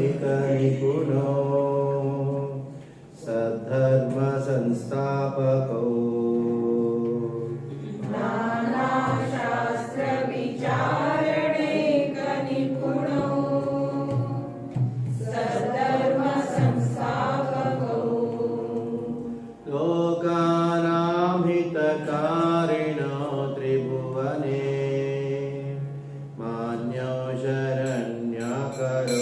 नानाशास्त्रविचारणैकनिपुणो सद्धर्मसंस्थापको लोकानां हितकारिणो त्रिभुवने मान्यो शरण्यकरो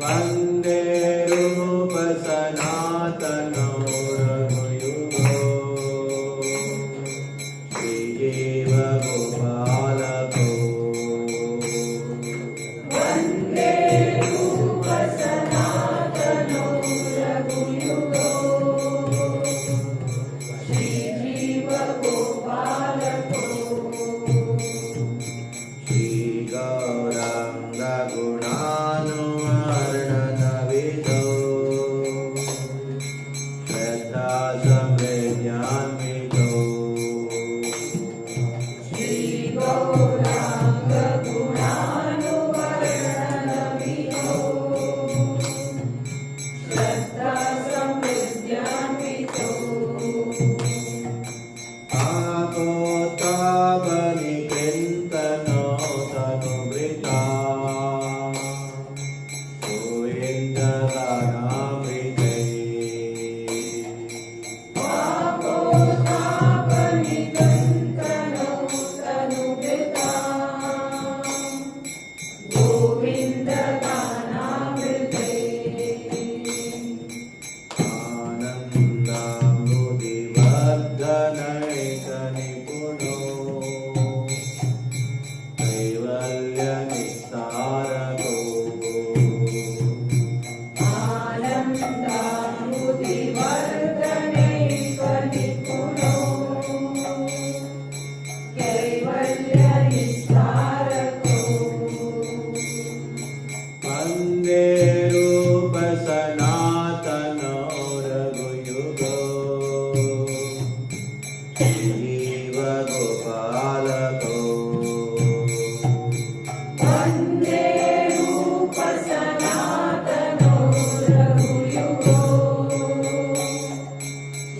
वन्दे रूप सनातनो रघुयुगो श्रीजीव गोपालको वन्दे रूप सनातनो रघुयुगो श्रीजीव गोपालको श्रीगौराङ्ग गुणानुवर्णनविदो श्रद्धा संवेद्यान्वितो श्रीगौराङ्ग गुणानुवर्णनविदो श्रद्धा संवेद्यान्वितो आपोतापनिकृन्तनो तनुभृता गोविन्दगानामृते आपोतापनिकृन्तनो तनुभृता गोविन्दगानामृते आनन्दाम्बुधिवर्धनैकनिपुणो कैवल्यनिस्तारको आनन्दाम्बुधिवर्धनैकनिपुणो कैवल्यनिस्तारको वन्दे रूप सनातनो रघुयुगो श्रीजीव गोपालको वन्दे रूप सनातनो रघुयुगो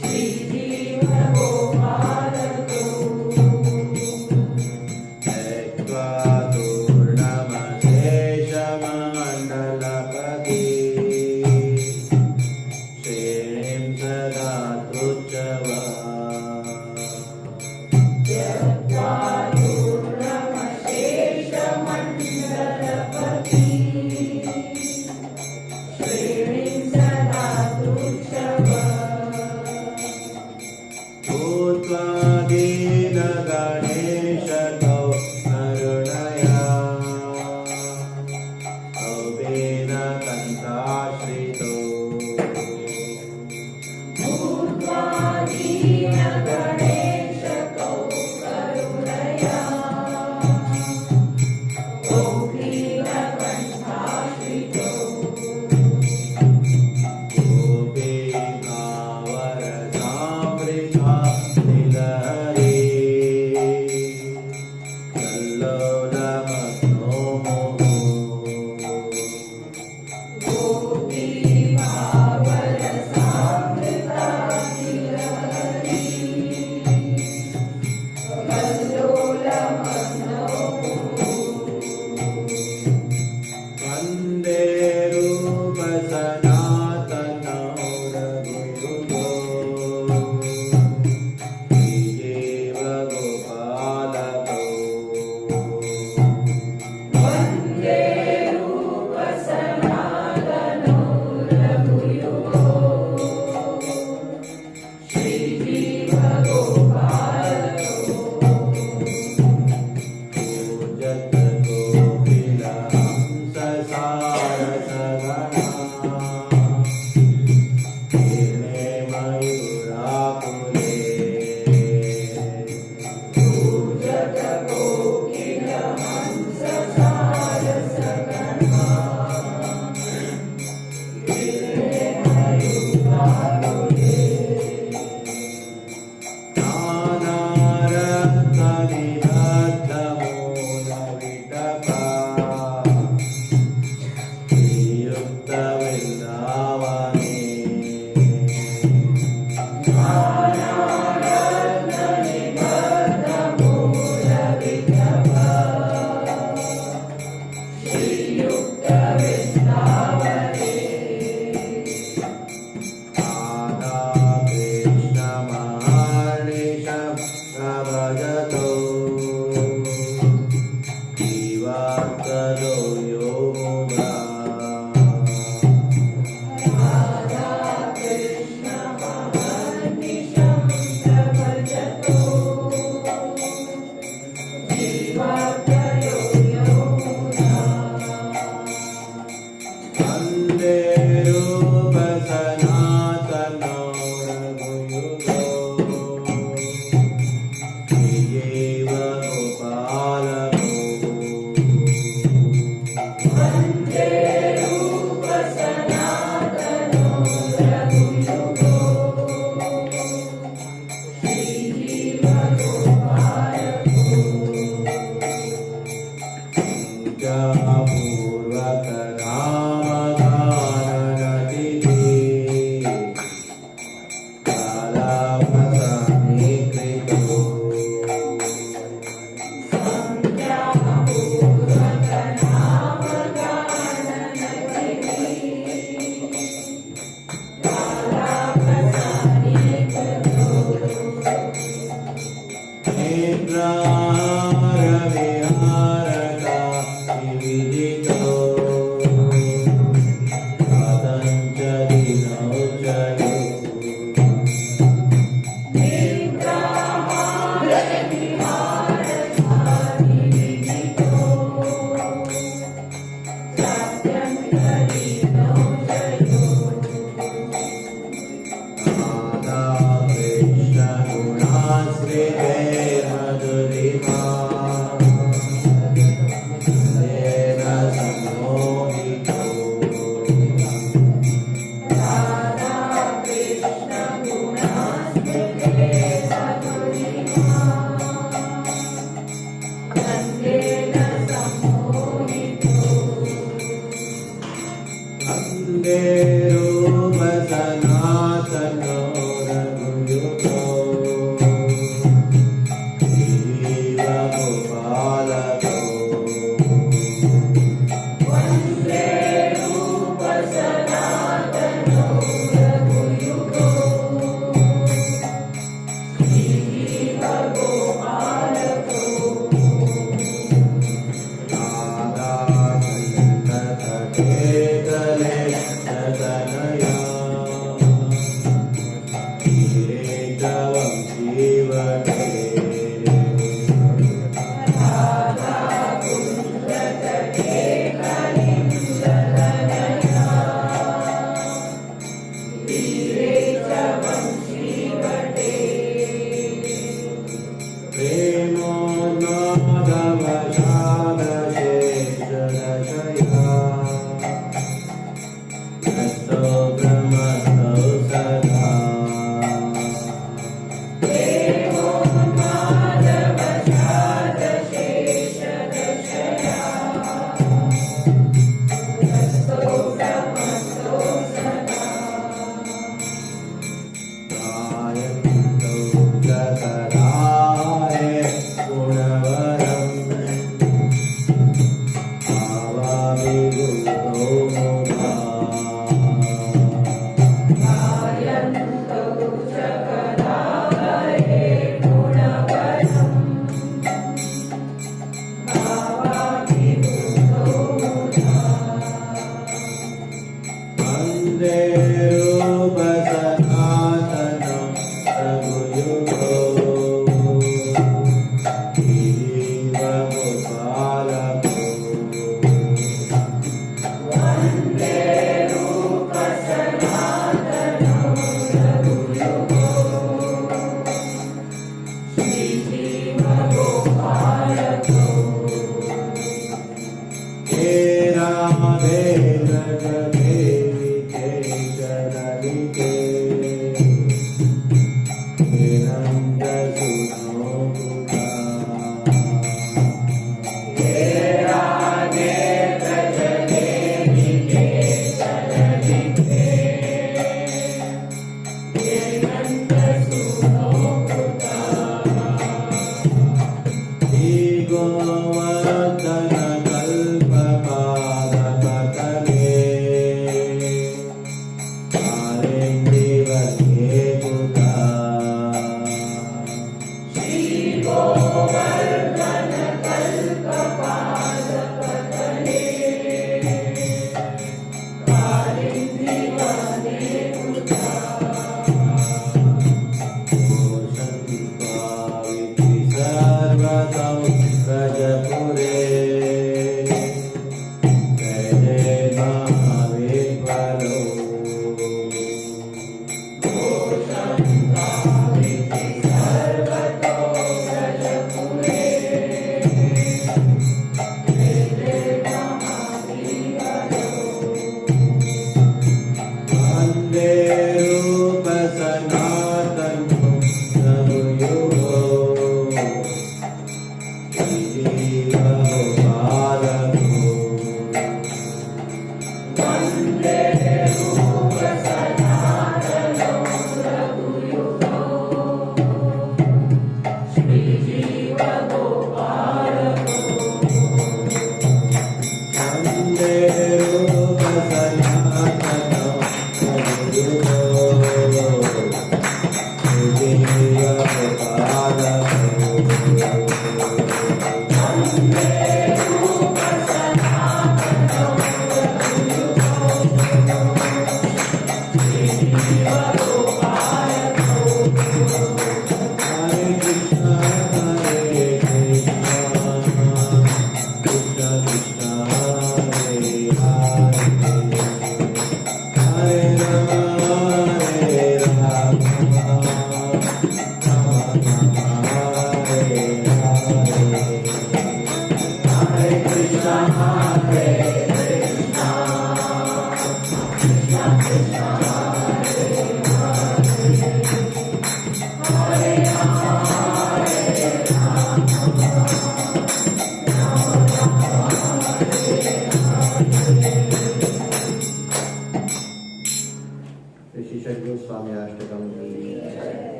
श्रीजीव गोपालको त्यक्त्वा दूर्णमशेषमण्डलपति श्रेणिं सदा तुच्छवा त्यक्त्वा दूर्णमशेषमण्डलपति श्रेणिं सदा तुच्छवा भूत्वा दीनगणेशतो करुणया अवेनकन्ताश्रितो भूत्वा Namo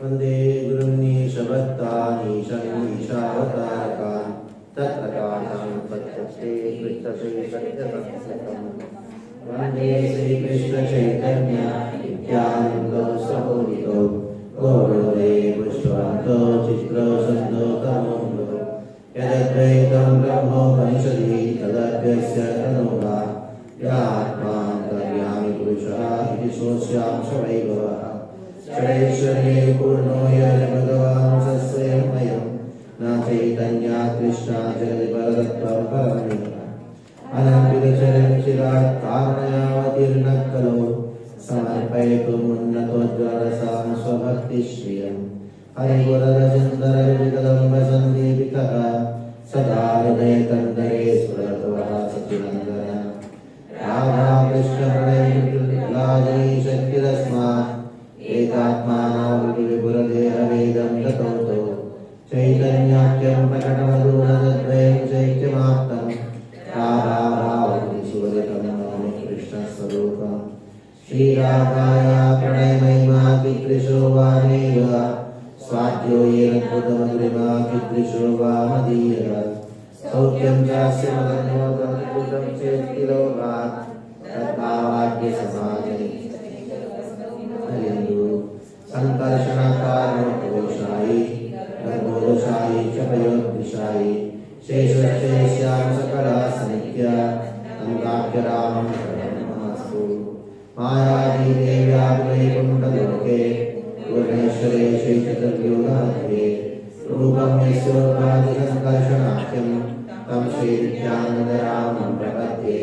वंदे गुरुन्नीशभक्तानीशन्नीशावतारकान् तत्प्रकाशान् पत्यस्ते कृष्णसे सत्यसत्यसम् वंदे श्रीकृष्णचैतन्य नित्यानन्दो सहोदितो गौरवे पुष्पवन्तो चित्रसन्दोतमोऽम्बो यदद्वैतं ब्रह्मोपनिषदि तदद्वैस्य तनोगा यात्मान्तर्यामि पुरुषः इति सोऽस्यां सवैभवः षडैश्वर्ये पूर्णो यद् भगवान् सस्यमयं न चैतन्या कृष्णा जगदिपरतत्त्वं परमेव अनन्वितचरं चिरात् कारुण्यावतीर्णः खलु समर्पयितुमुन्नतोज्ज्वलसां स्वभक्तिश्रियं हरिवरदचन्दरविकदम्बसन्दीपितः सदा हृदयकन्दरे स्फुरतु सचिनन्दन राधाकृष्णप्रणयलाजनी शक्तिरस्मात् एकात्मानावृतिविपुरदेहवेदं ततोतो चैतन्याख्यं प्रकटमधुनद्वयं चैत्यमाप्तं राधाभावति सुवदितं नौमि कृष्णस्वरूपं श्रीराधाया प्रणयमहिमा कीदृशो वा नैव स्वाद्यो येन कृतमधुरिमा कीदृशो वा मदीयः सौख्यं चास्य मदन्वतं कृतं चेत् किलोभात् तद्भावाद्यसमाजनि संकर्षणकारणोपवेशायि गर्भोदशायि च पयोद्दिशायि शेषश्चेष्यां सकलासनित्या अन्ताख्यरामं शरणमस्तु मायादेव्या वैकुण्ठलोके भुवनेश्वरे श्रीचतुर्युगमध्ये रूपं यस्योपाधिसङ्कर्षणाख्यं तं श्रीनित्यानन्दरामं प्रपद्ये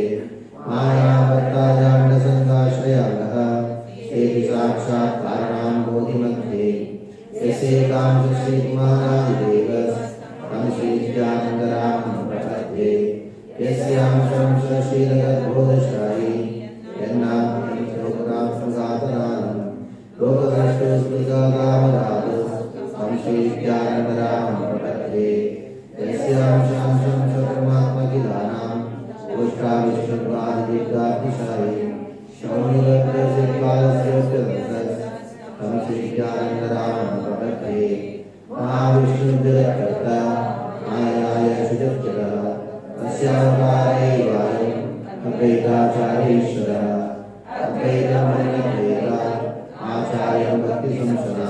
मायावत्ताजाण्डसङ्गाश्रयागः तेति साक्षात् कारणां बोधिमध्ये यस्यैकां श्रीकुमारादिदेव तं श्रीनित्यानन्दरामं प्रपद्ये यस्यां श्रीलगद्बोधशायी यन्नाथं लोकनाथं साधनानं लोकदृष्टो स्मृतकामरागो संशीत्यानन्दरामं प्रपद्ये यस्यां शांशं चक्रमात्मकिलानां गोष्ठाविष्णुर्वादिदिग्गातिशायि शौनिवक्रशिल्पालस्योऽस्त्यदन्तस् संशीत्यानन्दरामं प्रपद्ये महाविष्णुर्जगत्कर्ता मायाय सुजगः अस्यावतारेवायम् अद्वैताचार्येश्वरः अद्वैतमन्यद्वैता आचार्यं भक्तिसंशना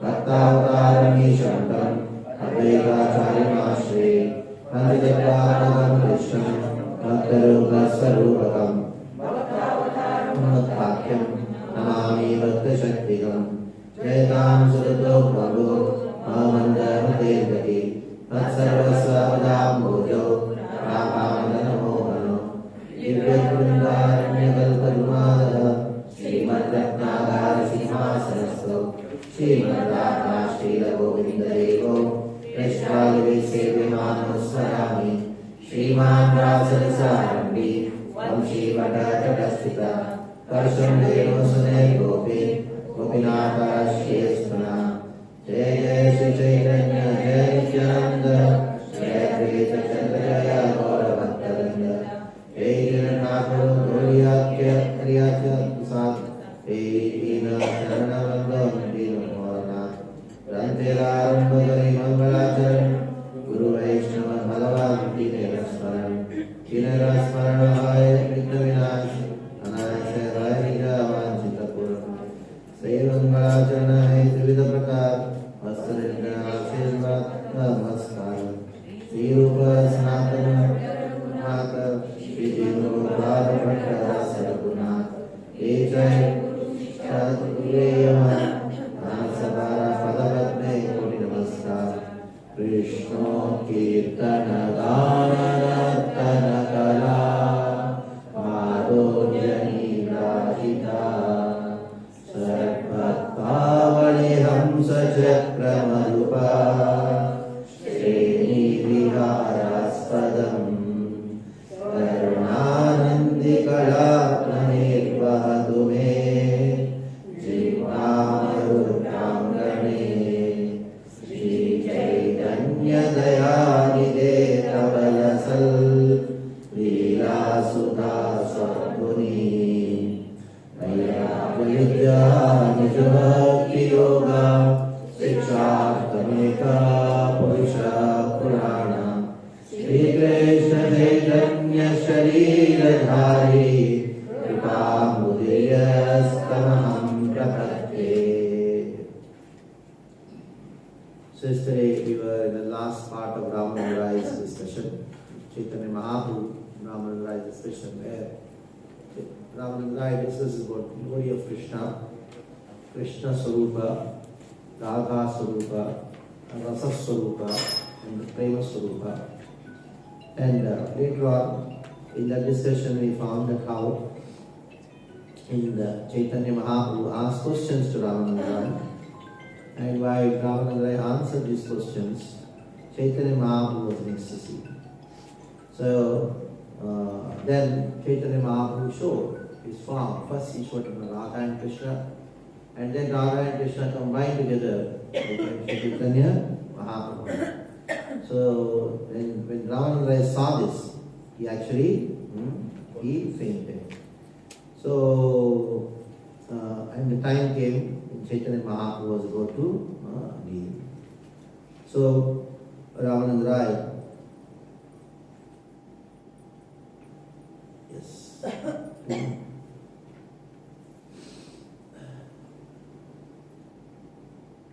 भक्तावतारमीशन्तं अद्वैताचार्यमाश्रये नन्दितत्वात्मकं कृष्णं भक्तरूपस्वरूपकं भक्ताख्यं नमामि भक्तशक्तिकं जयतां सुरतो भगो ममन्दमतेर्गति तत्सर्वस्वदाम्भोजो रामानन्दनमोहनो दिव्यवृन्दारण्यकल्पद्रुमादः श्रीमद्रत्नागारसिंहासनस्थो श्रीमद्राधाश्रीलगोविन्ददेवो यश्वादिसेव्यमानो स्मरामि श्रीमान् रासरसारम्भि वंशीवटतटस्थिता कर्षं देवसुने गोपी गोपीनाथाश्रीयस्मना जय जय श्री चैतन्य जय नित्यानंद जय अद्वैत चंद्र जय गौरभक्तवृंद हे जगन्नाथ गौरीयाख्य क्रियाख्य प्रसाद हे दीन शरणवंदन दीन मोहनाथ ग्रंथेरारंभ करि मंगलाचरण गुरु वैष्णव भगवान दीन स्मरण किनर स्मरण हाय विघ्न विनाश अनाश हाय निरावांछित पूर्ण श्री मंगलाचरण है त्रिविध प्रकार आशीर्वाद नमस्कार श्री रूप सनातन नाथ श्री जीवोद्धार भट्ट सरगुनाथ हे जय सद्गुरुदेव सबारा पदपद्मे कोटि नमस्कार कृष्ण कीर्तन गान नर्तन कला माधुर्यनी राजिता सर्वत्पावनि हंस चक्रमरुपा श्रेणीविहारास्पदम् करुणानन्दिकलात्मनिर्वहतु मे जिह्वामरुप्राङ्गणे श्रीचैतन्यदयानिधे तव लसल् लीलासुधा स्वधुनी विद्या निजभक्ति योगा शिक्षार्थमेका पुरुषा पुराण श्रीकृष्ण चैतन्य शरीरधारी कृपामुदयस्तमहं प्रपद्ये. So yesterday we were in the last part of Ramananda Rai's discussion, Chaitanya Mahaprabhu Ramananda Rai's discussion, where Ramananda Rai discusses about the glory of Krishna, Krishna Swarupa, Radha Swarupa, Rasa Swarupa, and the Prema Swarupa. And later on in that discussion we found that how in the Chaitanya Mahaprabhu asked questions to Ramananda Rai, and while Ramananda Rai answered these questions, Chaitanya Mahaprabhu was in ecstasy. So then Chaitanya Mahaprabhu showed his form. First he showed Radha and Krishna, and then Radha and Krishna combined together with Chaitanya Mahaprabhu. So when Ramananda Rai saw this, he actually he fainted. So and the time came when Chaitanya Mahaprabhu was about to leave. So Ramananda Rai, yes.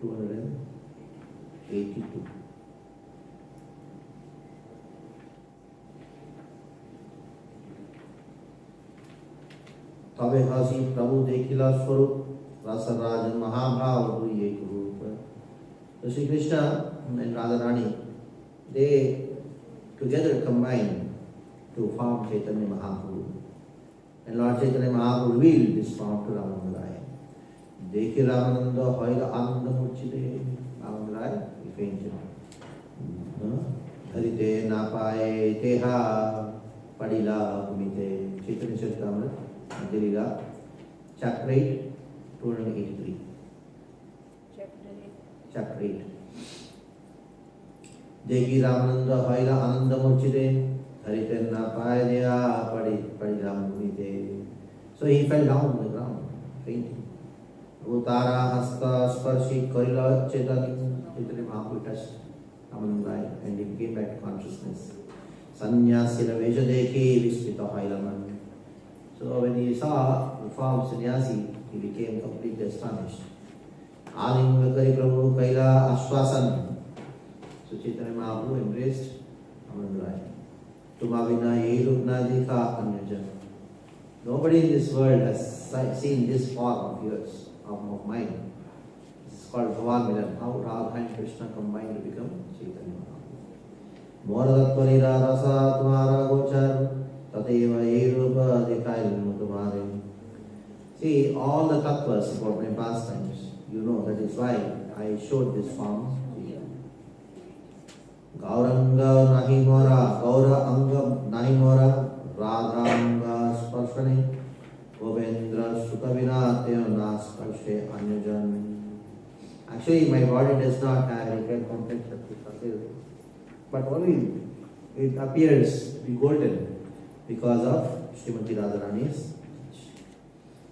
282. तबे हसी प्रभु देखिला स्वरूप रसराजन महाभाव हुई एक रूप. So Sri Krishna and Radharani, they together combined to form Chaitanya Mahaprabhu. And Lord Chaitanya Mahaprabhu revealed this form to Ramananda Rai. Dekhi Ramananda hoila ananda murchite. Ramananda Rai, he fainted. Dharite na paye teha padila kumite. Chaitanya Charitamrita, Dirila, chapter 8, 283. Chapter 8. Deki Ramananda Haila Ananda Murchide, Haritenna Payadya Padiramite. So he fell down on the ground, fainting. Utara Hasta Sparshi Korila Chaitanya Mahaprabhu touched Ramananda and he came back to consciousness. Sanyasila Vejadeki Vispita Hailaman. So when he saw the form of sannyasi, he became completely astonished. Alinga Kari Prabhu Kaila Ashwasan. So Chaitanya Mahaprabhu embraced Ramananda. Tumavina Yelupna Dikha Anyajan. Nobody in this world has seen this form of yours, of mine. This is called Bhavan Milan. How Radha and Krishna combined to become Chaitanya Mahaprabhu. Moradatvari Rasa Tumara Gochar Tateva Yerupa Dikail Tumare. See, all the tattvas about my pastimes, you know, that is why I showed this form. Gauranga Nahimora, Gaura Anga Nahimora, Radha Anga Sparshane, Govendra Sukavina Sparshe Anyajan. Actually, my body does not have any complex, but only it appears to be golden because of Srimati Radharani's.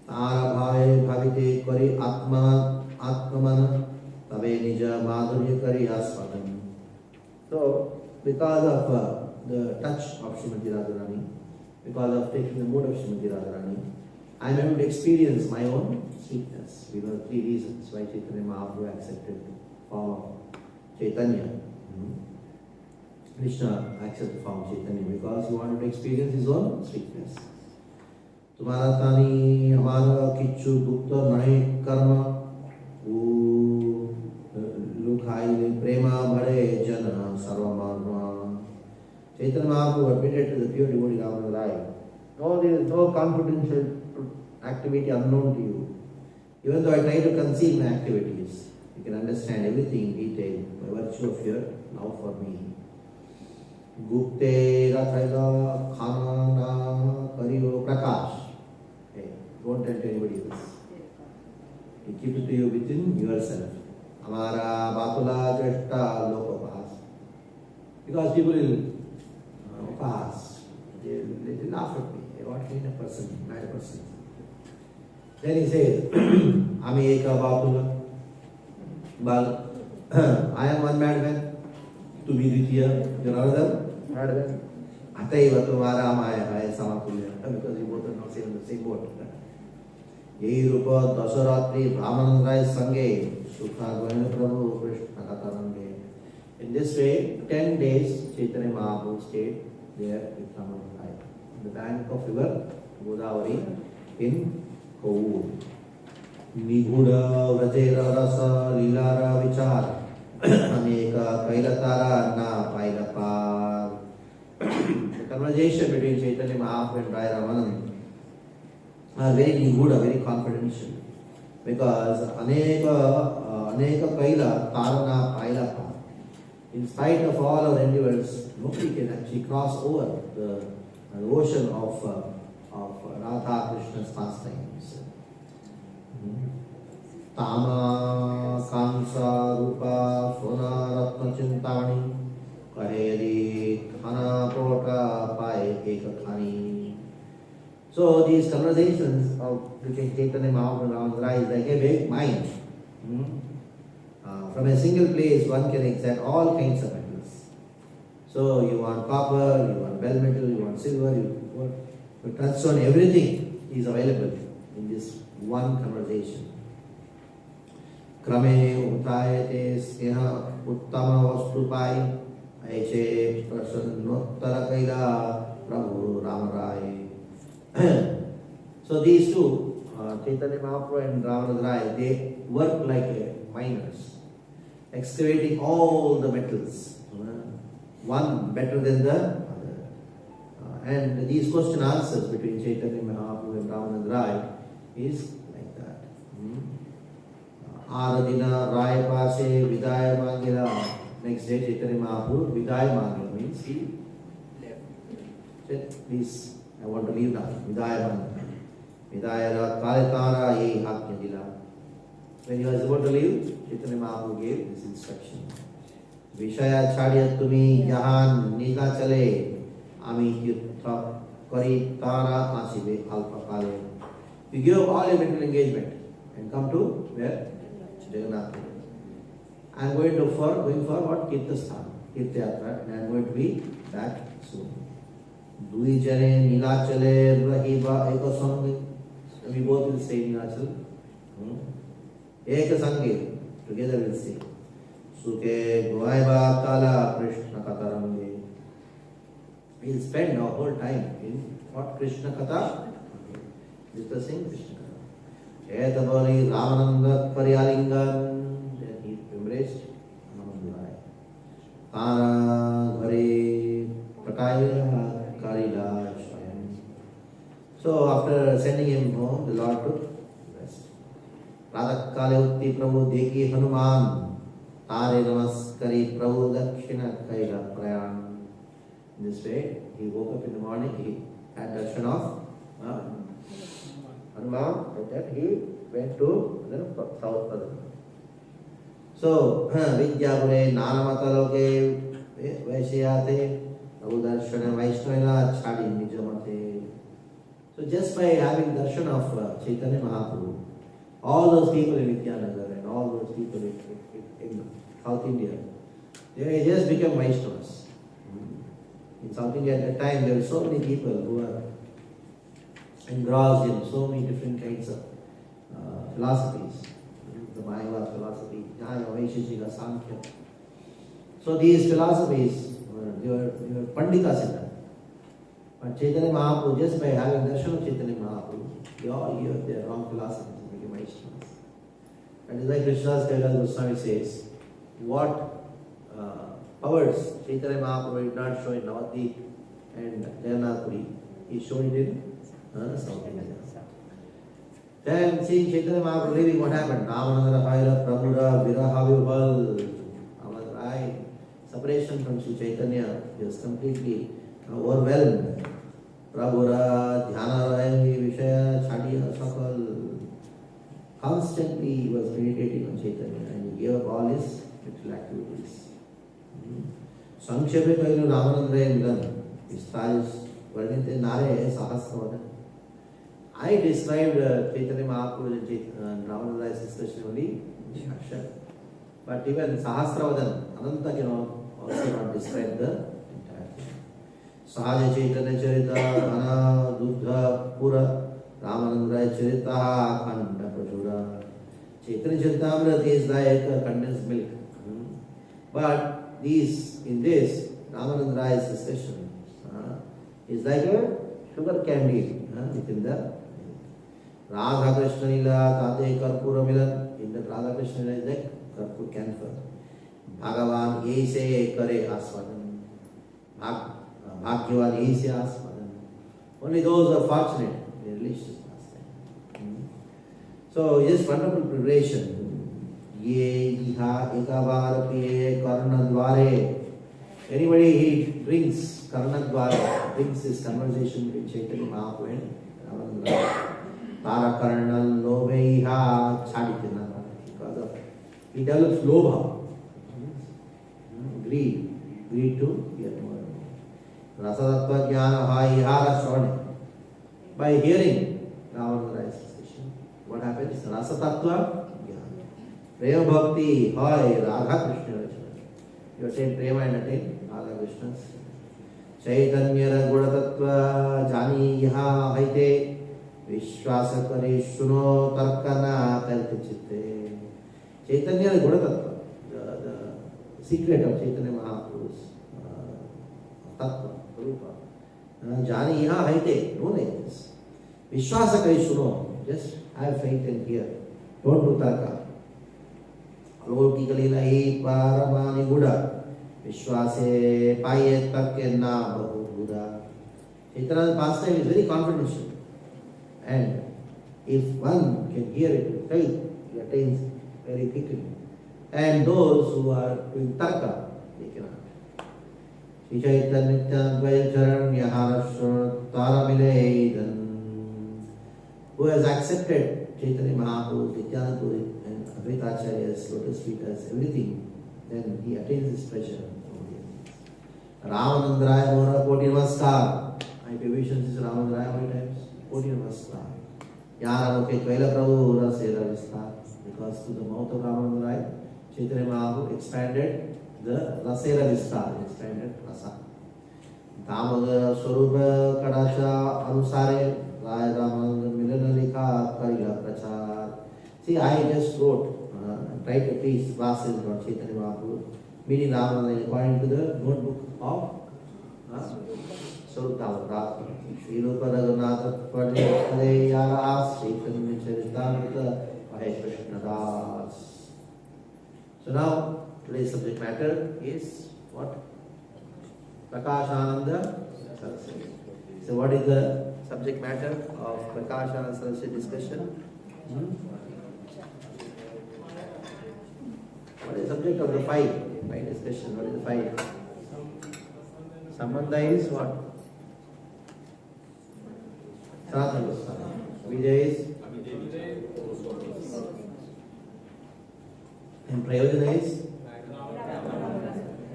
Tara Bhave Bhavite Kari Atmana Tabe Nija Madhurya Kari Aswadam. So, because of the touch of Srimati Radharani, because of taking the mood of Srimati Radharani, I am able to experience my own sweetness. These are three reasons why Chaitanya Mahaprabhu accepted the form of Chaitanya. Krishna accepted the form of Chaitanya because he wanted to experience his own sweetness. Tumhara tani hamara kichu gupta nahi karma lukhai prema bhade jana sarvamarma. Chaitanya Mahaprabhu admitted to the pure devotee Ramananda. No, there is no confidential activity unknown to you. Even though I try to conceal my activities, you can understand everything in detail by virtue of your love for me. Gupte Rathaila Khana Kariyo Prakash. Hey, don't tell to anybody else. You keep it to you within yourself. Amara Batula Jashta Lokapas. Because people will pass. They laugh at me. What kind of person? Mad person. Then he says, Ami Eka Batula. But I am one madman. To be Ditya. You are another madman. Ataiva Tumara Maya Hai Samakulya. Because you both are not saying the same word. Yehi Rupa Dasaratri Ramananda Sange Sukha Govinda Prabhu Krishna Katarange. In this way, 10 days Chaitanya Mahaprabhu stayed there with Ramananda on the bank of river Godavari in Kovur. Niguda Vrajera Rasa Lilara Vichar Aneka Kailatara Na Pailapar. The conversation between Chaitanya Mahaprabhu and Rai Ramananda are very niguda, very confidential. Because Aneka Kaila Tarana Pailapar. In spite of all our endeavors, nobody can actually cross over the ocean of Radha Krishna's pastimes. Tama Kamsa Rupa Sona Ratna Chintani Kaheri Khana Prota Pai Ekakhani. So these conversations of between Chaitanya Mahaprabhu and Ramananda is like a big mind. From a single place one can exact all kinds of metals. So you want copper, you want bell metal, you want silver, you touch on everything is available in this one conversation. Krame utayate sneha uttama vastupai aiche prasannottara kaila prabhu Ramarai. So these two, Chaitanya Mahaprabhu and Ramananda, they work like miners, excavating all the metals, one better than the other. And these question answers between Chaitanya Mahaprabhu and Ramananda is like that. Aradina Rai Pase Vidaya Mangila. Next day Chaitanya Mahaprabhu Vidaya Mangila means he left. Said, please, I want to leave now. Vidaya Mangila. Vidaya Kaletara Ye Hakya. When he was about to leave, Chaitanya Mahaprabhu gave this instruction. Vishaya Chadya Tumi Yahan Nila Chale Ami Tirtha Kari Tara Asive Alpa Kale. You give all your mental engagement and come to where? Jagannath. I am going for what? Kirtasthana, Kirtayatra, and I am going to be back soon. Dui Jane Nilachale Rahiba Ekasang. We both will say Nilachal. Ekasange, together we'll say. Suke Goaiba Tala Krishna Katarange. We'll spend our whole time in what? Krishna Kata? Discussing Krishna Kata. Chetabali Ramananda Paryalingan. Then he embraced Ramananda. Tana Ghare Pataya Karila Shayam. So after sending him home, the Lord took rest. Radha Kale Utti Prabhu Deki Hanuman. Tare Namaskari Prabhu Dakshina Kaila Prayan. In this way, he woke up in the morning, he had darshan of Hanuman, and then he went to South Pradesh. So, Vidyapure Nanamataloke Vaishyate Prabhu Darshana Vaishnavana Chadi Nijamate. So just by having darshan of Chaitanya Mahaprabhu, all those people in Vidyanagar and all those people in South India, they just became Vaishnavas. In South India at that time, there were so many people who were engrossed in so many different kinds of philosophies. The Mayavad philosophy, Jnana, Vaisheshika, Sankhya. So these philosophies, they were Panditas in them. But Chaitanya Mahaprabhu, just by having darshan of Chaitanya Mahaprabhu, they all hear their wrong philosophies and became Vaishnavas. And it's like Krishnadas Kaviraj Goswami says, what powers Chaitanya Mahaprabhu did not show in Navadvip and Jagannath Puri, he showed it in South India. Then seeing Chaitanya Mahaprabhu leaving, what happened? Ramananda Haira Prabhuda Virahavibal. Ramananda, separation from Sri Chaitanya, he was completely overwhelmed. Prabhuda Dhyana Rai Vishaya Chadiya Sakal. Constantly he was meditating on Chaitanya and he gave up all his spiritual activities. Sankshepe Kailu Ramananda Milan. Vistas Varnite Nare Sahasravadan. I described Chaitanya Mahaprabhu and Ramananda's discussion only in Aksha. But even Sahasravadan, Ananta cannot also not describe the entire thing. Sahaja Chaitanya Charita, Ana Dudha Pura, Ramananda Charita, Khanda Prachura. Chaitanya Charitamrita is like condensed milk. But in this, Ramananda's discussion is like a sugar candy within the Radha Krishna Lila Tate Karpura Milan. In the Radha Krishna Lila is like Karpur camphor. Bhagavan Yese Kare Aswadan. Bhagyavan Yese Aswadan. Only those who are fortunate, they release this pastime. So, yes, wonderful preparation. Ye iha ekavar piye karna dware. Anybody he drinks karna dware, drinks his conversation with Chaitanya Mahaprabhu and Ramananda. Tara karna lobe iha chaditina. Because of he develops lobha, greed to get more and more. Rasadattva jnana ha ihara shravane. By hearing Ramananda's discussion, what happens? Rasatattva Prema Bhakti, Hoy, Radha Krishna. You attain Prema and attain Radha Krishna's. Chaitanya Guna Tattva Jani Yaha Haite Vishwasa Kare Shuno Tarkana Kalte Chitte. Chaitanya Guna Tattva, the secret of Chaitanya Mahaprabhu's Tattva, Rupa. Jani Yaha Haite, know like this. Vishwasa Kare Shuno, just have faith and hear. Don't do Tarka. Alokika Lilahi Paramani Buddha Vishwase Paye Takena Bahu Buddha. Chaitanya's pastime is very confidential. And if one can hear it with faith, he attains very quickly. And those who are doing tarka, they cannot. Shri Chaitanya Dvaya Charan Yaharashra Taramile who has accepted Chaitanya Mahaprabhu, Nityananda Puri and Advaita Acharya's lotus feet as everything, then he attains this pleasure. Ramanandraya Mohara Koti Namaskar. My devotion is Ramanandraya how many times? Koti Namaskar. Yara Mukhe Tvaila Prabhu Rasera Vistar. Because through the mouth of Ramanandraya, Chaitanya Mahaprabhu expanded the Rasera Vistar, expanded Rasa. Damodara Swarupa Kadacha Anusare Raya Ramananda Milanalika Karila Prachar. See, I just wrote, tried to please classes on Chaitanya Mahaprabhu, meeting Ramananda according to the notebook of Swarup Damodara. Sri Rupa Raghunath Padre Yara Chaitanya Charitamrita Hare Krishna Das. So now, today's subject matter is what? Prakashananda Saraswati. So what is the subject matter of Prakashananda Saraswati discussion? What is the subject of the five discussion? What is the five? Sambandha is what? Sanatana Goswami. Vijay is? And Prayojana is?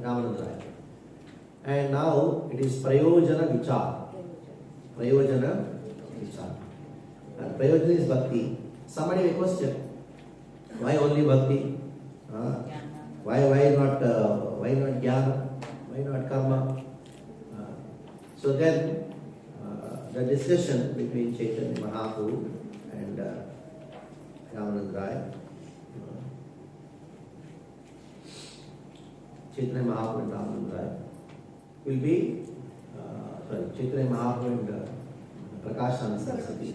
Ramananda Raya. And now it is Prayojana Vichar. Prayojana Vichar. And Prayojana is Bhakti. Somebody may question, why only Bhakti? Why not Jnana? Why not Karma? So then the discussion between Chaitanya Mahaprabhu and Ramananda Raya, Chaitanya Mahaprabhu and Ramananda Raya will be, Chaitanya Mahaprabhu and Prakashananda Saraswati.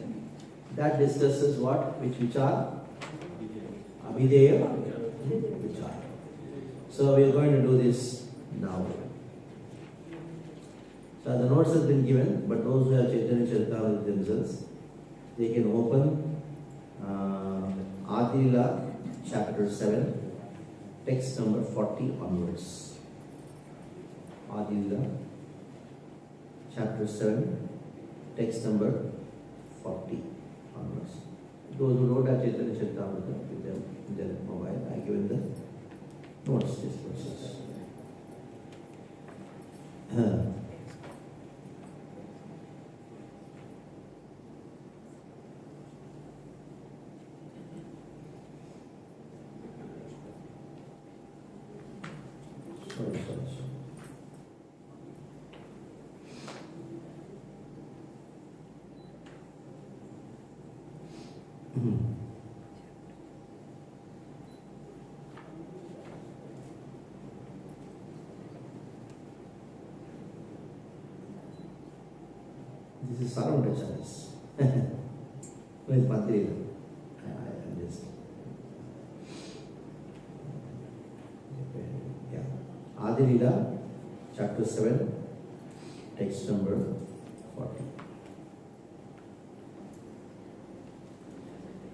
That discusses what? Which are? Abhideya Vichar. So we are going to do this now. So the notes have been given, but those who have Chaitanya Charitamrita themselves, they can open Adilila chapter 7, text number 40 onwards. Adilila chapter 7, text number 40 onwards. Those who don't have Chaitanya Charitamrita with them in their mobile, I given the notes, these verses. Sorry. This is Sarvamracharis. Where is Bhadri? I just. Yeah. Adilila, chapter 7, text number 40.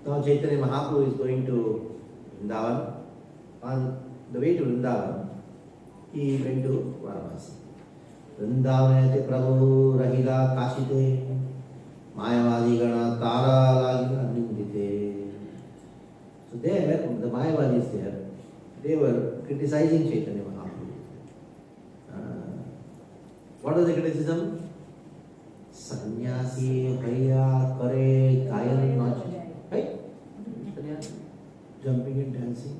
Now Chaitanya Mahaprabhu is going to Vrindavan. On the way to Vrindavan, he went to Varanasi. Vrindavanete Prabhu Rahila Kashite Mayavadi Gana Tara Lagina Nindite. So there, the Mayavadis there, they were criticizing Chaitanya Mahaprabhu. What was the criticism? Sannyasi, Haya, Kare, Kayan, Nachi. Right? Sannyasi, jumping and dancing.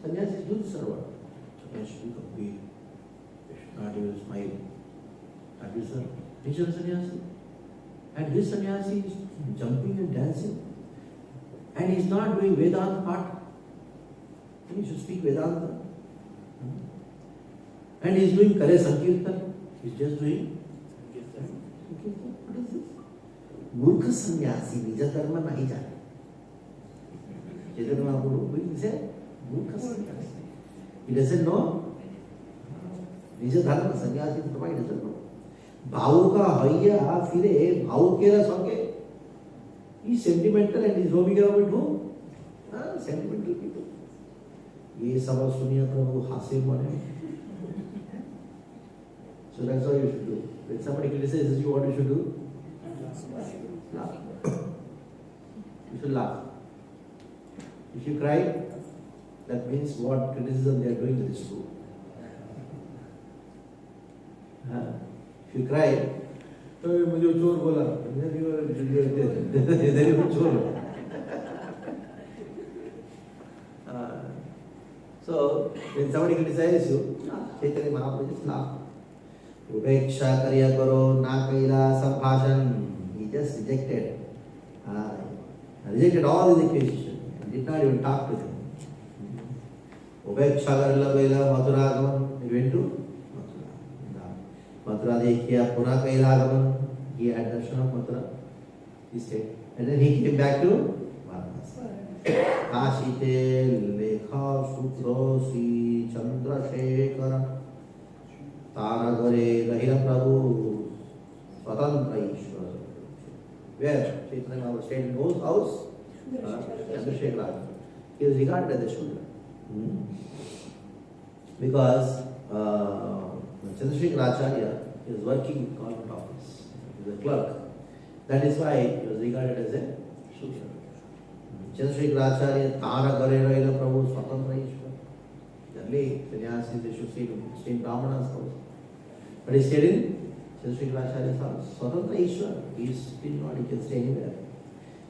Sannyasis do this or what? Sannyasi do complete. Not even smile. That is the nature of sannyasi. And this sannyasi is jumping and dancing. And he is not doing Vedanta part. He should speak Vedanta. And he is doing Kare Sankirtan. He is just doing Sankirtan. What is this? Murkha sannyasi, Nija Dharma nahi jane. Chaitanya Mahaprabhu, he said, Murkha sannyasi. He doesn't know Nija Dharma, sannyasi Dharma, he doesn't know. Bhau ka haiya fire, bhau kera sange. He is sentimental and he is roaming around with whom? Sentimental people. ये सब सुनिए प्रभु हास्य मने. So that's what you should do. When somebody criticizes you, what you should do? Laugh. You should laugh. If you cry, that means what criticism they are doing to this group. If you cry, मुझे चोर बोला, then you चोर. So when somebody criticizes you, Chaitanya Mahaprabhu just laugh. Upeksha karya karo na kaila sampashan. He just rejected all his accusations and did not even talk to them. Upeksha karya kaila Mathura agaman. He went to Mathura. Mathura dekhiya puna kaila agaman. He had darshan of Mathura. He stayed. And then he came back to Varanasi. Kashite lekha sutro si chandrasekhara Taragare Rahira Prabhu Swatantra Ishwara. Where Chaitanya Mahaprabhu stayed in whose house? Chandrasekhara. He is regarded as a Shudra. Because Chandrasekhara Acharya is working in government office. He is a clerk. That is why he was regarded as a Shudra. Chandrasekhara Acharya Taragare Rahira Prabhu Swatantra Ishwara. Generally, sannyasis they should stay in Brahmana's house. But he stayed in Chandrasekhara Acharya's house. Swatantra Ishwar. He is still not, he can stay anywhere.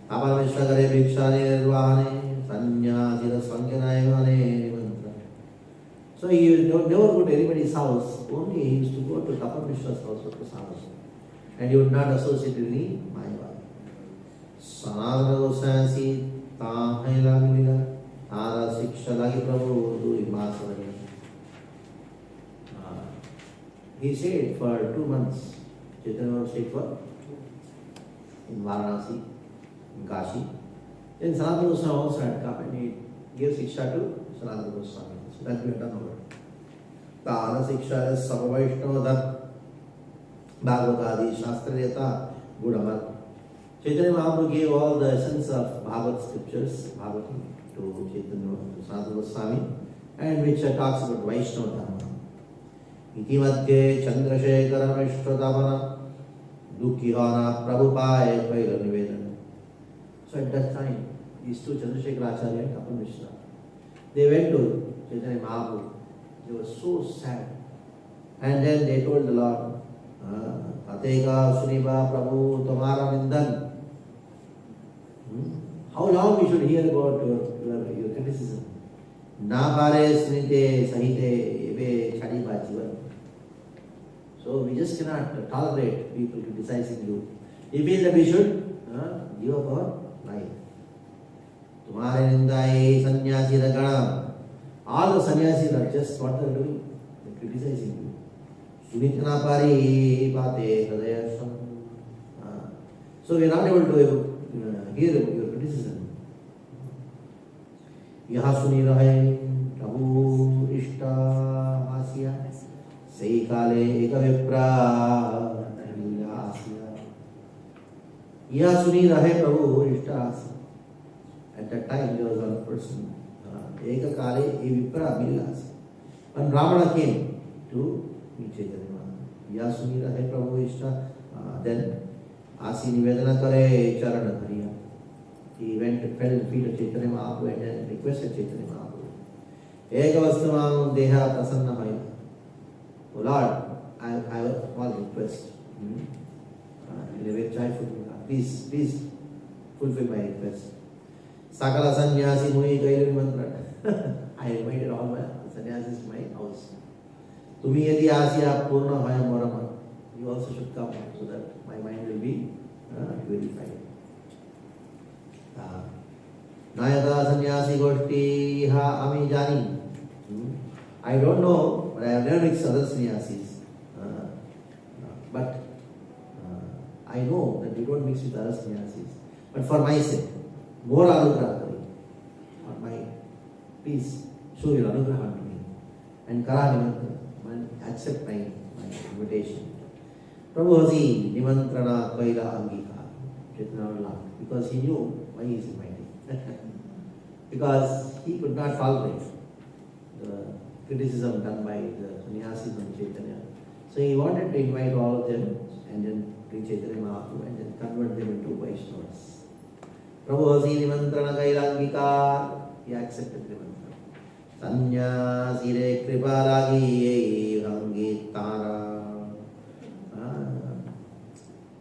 Aparamishra Gare Bhikshane Nirvahane Sanyasira Svanganayamane Nimantra. So he would never go to anybody's house. Only he used to go to Taparmishra's house for prasadam. And he would not associate with any Mayavadi. Sanatana Goswami Tahela Milila Tara Siksha Lagi Prabhu Du Imasavani. He stayed for 2 months. Chaitanya Mahaprabhu stayed for in Varanasi, in Kashi. Then Sanatana Goswami also had come and he gave Siksha to Sanatana Goswami. So that we have done over. Tara Siksha is Sabhavaishnavadhat Bhagavadadi Shastrayata Gudamat. Chaitanya Mahaprabhu gave all the essence of Bhagavad scriptures, Bhagavatam, to Chaitanya, to Sanatana Goswami, and which talks about Vaishnava Dharma. Iti madhye Chandrasekhara Vishwadhamana Dukkihana Prabhupada Kaila Nivedana. So at that time, these two Chandrasekhara Acharya and Kapil Mishra, they went to Chaitanya Mahaprabhu. They were so sad. And then they told the Lord, Ateka Suniba Prabhu Tomara Nindan. How long we should hear about your criticism? Na pare snite sahite ebe chadiba jivan. So we just cannot tolerate people criticizing you. We feel that we should give up our life. Tumhare nindai sannyasi ragana. All the sannyasis are just what they are doing. They are criticizing you. Sunitana pari bate hridayasam. So we are not able to hear your criticism. Yaha suni rahe Prabhu ishta asya sei kale eka vipra asya. Yaha suni rahe Prabhu ishta asya. At that time there was one person, eka kale e vipra asya. When Ravana came to meet Chaitanya Mahaprabhu, yaha suni rahe Prabhu ishta, then Asi nivedana kare charana dhariya. He went and fell at the feet of Chaitanya Mahaprabhu and then requested Chaitanya Mahaprabhu. Eka vastamam deha prasanna maya. Oh Lord, I have a small request. In a very joyful manner. Please fulfill my request. Sakala sannyasi muni gairu mantra. I invited all my sannyasis to my house. Tumi yadi asya purna bhaya morama. You also should come so that my mind will be purified. Nayata sannyasi goshti ha ami jani. I don't know, but I have never mixed other sannyasis. But I know that you don't mix with other sannyasis. But for my sake, more anugraha kari. Please show your anugraha to me. And kara nimantrana. Accept my invitation. Prabhu Hasi nimantrana kaila angika. Chaitanya laughed because he knew why he is inviting. Because he could not tolerate the criticism done by the sannyasis and Chaitanya. So he wanted to invite all of them and then Sri Chaitanya Mahaprabhu and then convert them into Vaishnavas. Prabhu Hasi Nimantrana Kailangika, he accepted the mantra. Sanyasire Kripalagi Hangitara.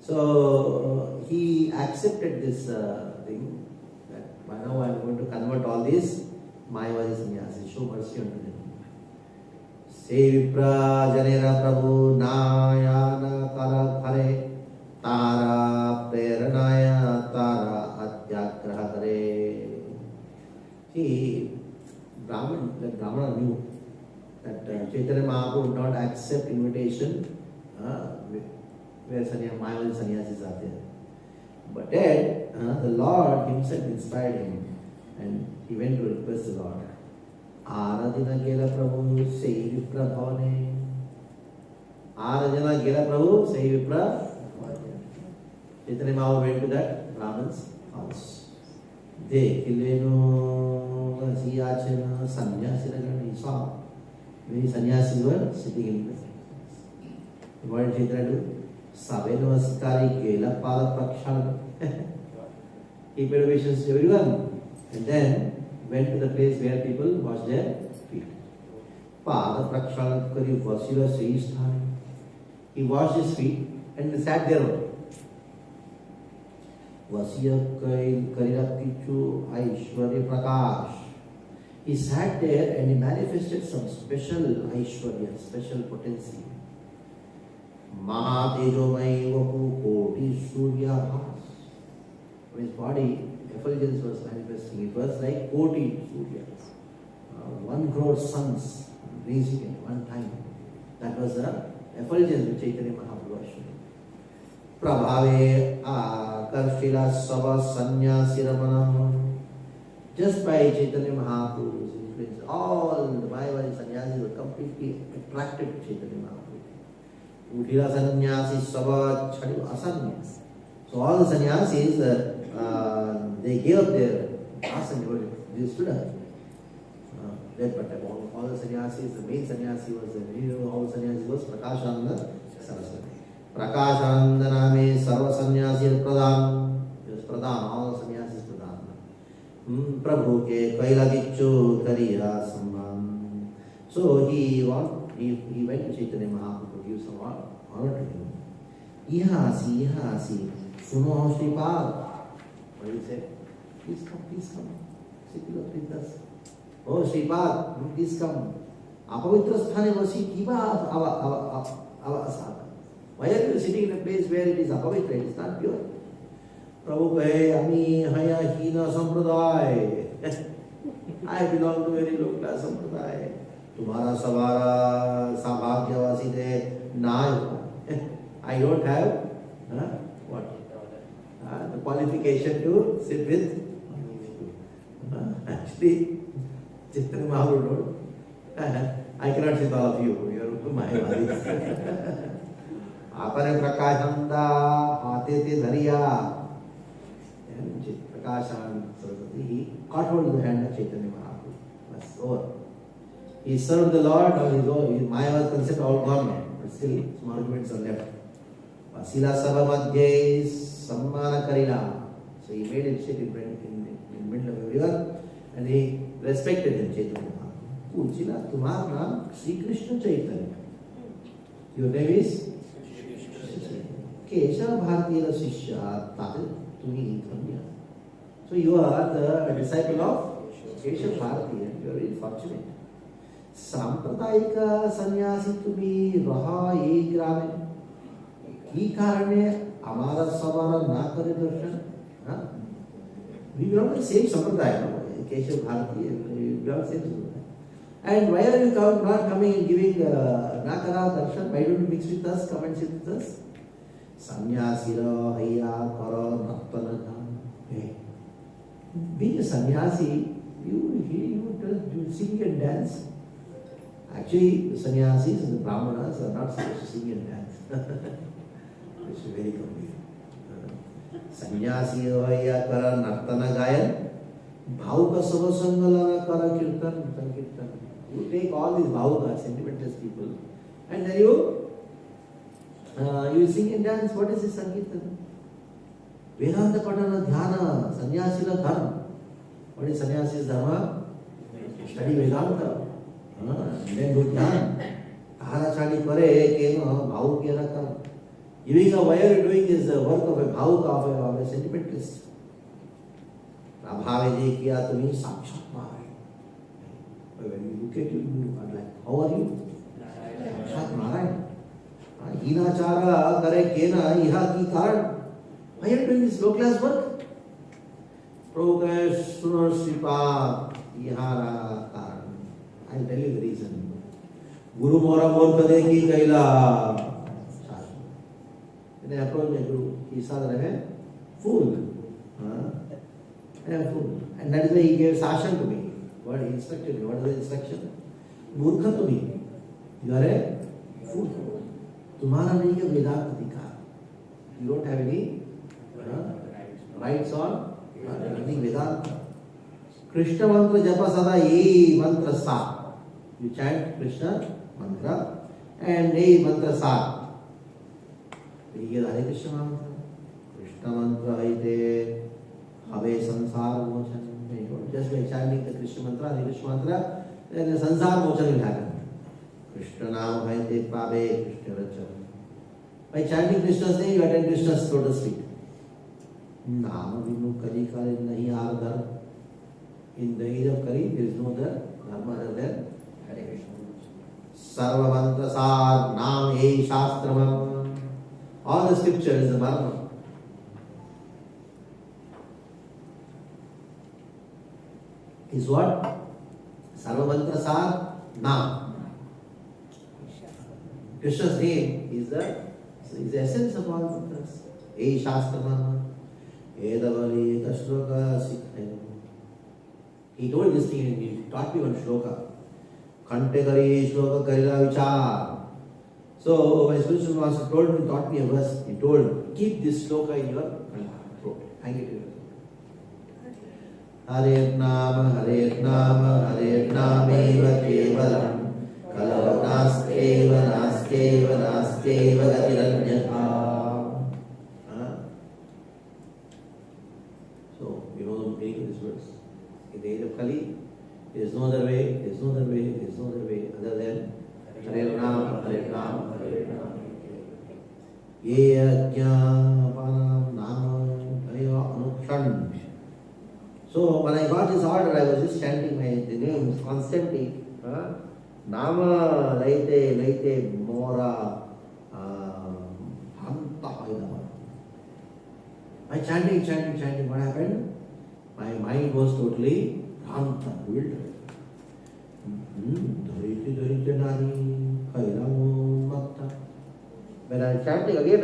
So he accepted this thing that by now I am going to convert all these Mayavadi sannyasis, show mercy unto them. Se Vipra Janera Prabhu Nayana Kala Khare Tara Preranaya Tara Atyagraha Kare. See, the Brahmana knew that Chaitanya Mahaprabhu would not accept invitation where Mayavadi sannyasis are there. But then the Lord himself inspired him and he went to request the Lord. Aradhana Gela Prabhu Sei Vipra Bhavane. Aradhana Gela Prabhu Sei Vipra Bhavane. Chaitanya Mahaprabhu went to that Brahman's house. Dekhileno Vasiyachana Sanyasiragana. He saw many sannyasis were sitting in the presence. What did Chaitanya do? Savenovaskari Gela Pada Prakshan. He paid obeisance to everyone and then went to the place where people wash their feet. Pada Prakshan Kari Vasila Sristhani. He washed his feet and sat there. Vasya Karirakichu Aishwarya Prakash. He sat there and he manifested some special Aishwarya, special potency. Mahatejomai Vapu Koti Surya. His body, effulgence was manifesting. It was like Koti Surya. 1 crore suns blazing at one time. That was the effulgence which Chaitanya Mahaprabhu was showing. Prabhave Akarshila Sava Sanyasiramana. Just by Chaitanya Mahaprabhu's influence, all the Mayavadi sannyasis were completely attracted to Chaitanya Mahaprabhu. Udhira sannyasi Sava Chadu Asanyas. So all the sannyasis, they gave up their asana, they stood up. But all the sannyasis, the main sannyasi was all the sannyasis was Prakashananda Saraswati. Prakashananda Name Sarva Sannyasi Pradhan. He was Pradhan, all the sannyasis Pradhan. Prabhu ke Kailagichu Kariya Sambhan. So he went to Chaitanya Mahaprabhu to give some honor to him. Ihasi, Suno Shripad. What did he say? Please come. Sit with us. Oh Shripad, please come. Apavitra sthane vasi kiva avasada. Why are you sitting in a place where it is apavitra? It is not pure. Prabhu kahe, Ami haya hina sampradaya. I belong to very low class sampradaya. Tumhara savara sabhagyavasi de na. I don't have the qualification to sit with actually Chaitanya Mahaprabhu. I cannot sit all of you. You are my Mayavadis. Apare Prakashananda Hatete Dhariya. And Prakashananda Saraswati, he caught hold of the hand of Chaitanya Mahaprabhu. That's over. He served the Lord on his own. His Mayavad concept all gone now. But still some arguments are left. Vasila Sabha Madhye Sammana Karila. So he made him sit in the middle of everyone and he respected him, Chaitanya Mahaprabhu. Uchila, Tumhara naam Sri Krishna Chaitanya. Your name is Kesha Bharatiya Shishya Tate Tumi Ithanya. So you are the disciple of Kesha Bharatiya. You are very fortunate. Sampradayika sannyasi tumi raha ek grame. Ki karane amara savara na kare darshan. We belong to the same sampradaya, Keshav Bharati, we belong to the same sampradaya. And why are you not coming and giving nakara darshan? Why don't you mix with us, come and sit with us? Sannyasira haya kara nattanaga. Being a sannyasi, you sing and dance. Actually, the sannyasis and the brahmanas are not supposed to sing and dance. It's very complete. Sannyasi hoya kara nartana gayan, bhauka savasangala kara kirtan. You take all these bhauka, sentimentalist people, and then you You sing and dance. What is this Sankirtan? Vedanta Padana Dhyana, Sannyasila Dharma. What is Sannyasi's Dharma? Study Vedanta. Then do Dhyan. Tahara Chadi Pare, Keno, Bhavu Kera. Giving a why are you doing is the work of a Bhavuka, of a sentimentalist. Prabhave ji kiya tumi sakshat Maharaj. When you look at you, you are like, how are you? Sakshat Maharaj. Hinachara kare kena iha ki karan. Why are you doing this low class work? Progress, Sunar Sripa, ihara karan. I'll tell you the reason. Guru Mora Morkade ki kaila. When I approached my Guru, he saw that I am a fool. I am a fool. And that is why he gave sashan to me. What he instructed me. What is the instruction? Murkha to me. You are a fool. तुम्हारा नहीं है वेदांत अधिकार. You don't have any rights on anything Vedanta. Krishna mantra japa sada ye mantra sa. You chant Krishna mantra and ye mantra sa. ये Hare Krishna mantra. Krishna mantra haite have sansar mochana. Just by chanting the Krishna mantra, Hare Krishna mantra, then the sansar mochana will happen. Krishna naam haite pave Krishna rachana. By chanting Krishna's name, you attend Krishna's lotus feet. Nama vinu kali kare nahi ardhar. In the age of Kali, there is no other dharma other than Hare Krishna. Sarva mantra sar naam e shastramam. All the scriptures, the Bharata. Is what? Sarva mantra sar naam. Krishna's name is the essence of all mantras. E Shastrama, Edavali, Kashloka, Sikha. He told this thing and he taught me one shloka. Kantegari shloka karila vichar. So my spiritual master told me, taught me a verse. He told, keep this shloka in your throat. Hang it in your throat. Hare Nama, Hare Nama, Hare Nameva Kevalam. Kalavanaskeva, Naskeva, Naskeva, Gatiranyatha. So, you know the meaning of this verse. In the age of Kali, there is no other way, there is no other way, there is no other way other than Hare Rama, Hare Rama, Hare Rama. Ye Ajñāpanam Nama Daiva Anukshan. So, when I got this order, I was just chanting the names constantly. Nama laite mora hanta haidama. By chanting, what happened? My mind was totally hanta, bewildered. Dharite nari kairamu matta. When I was chanting again,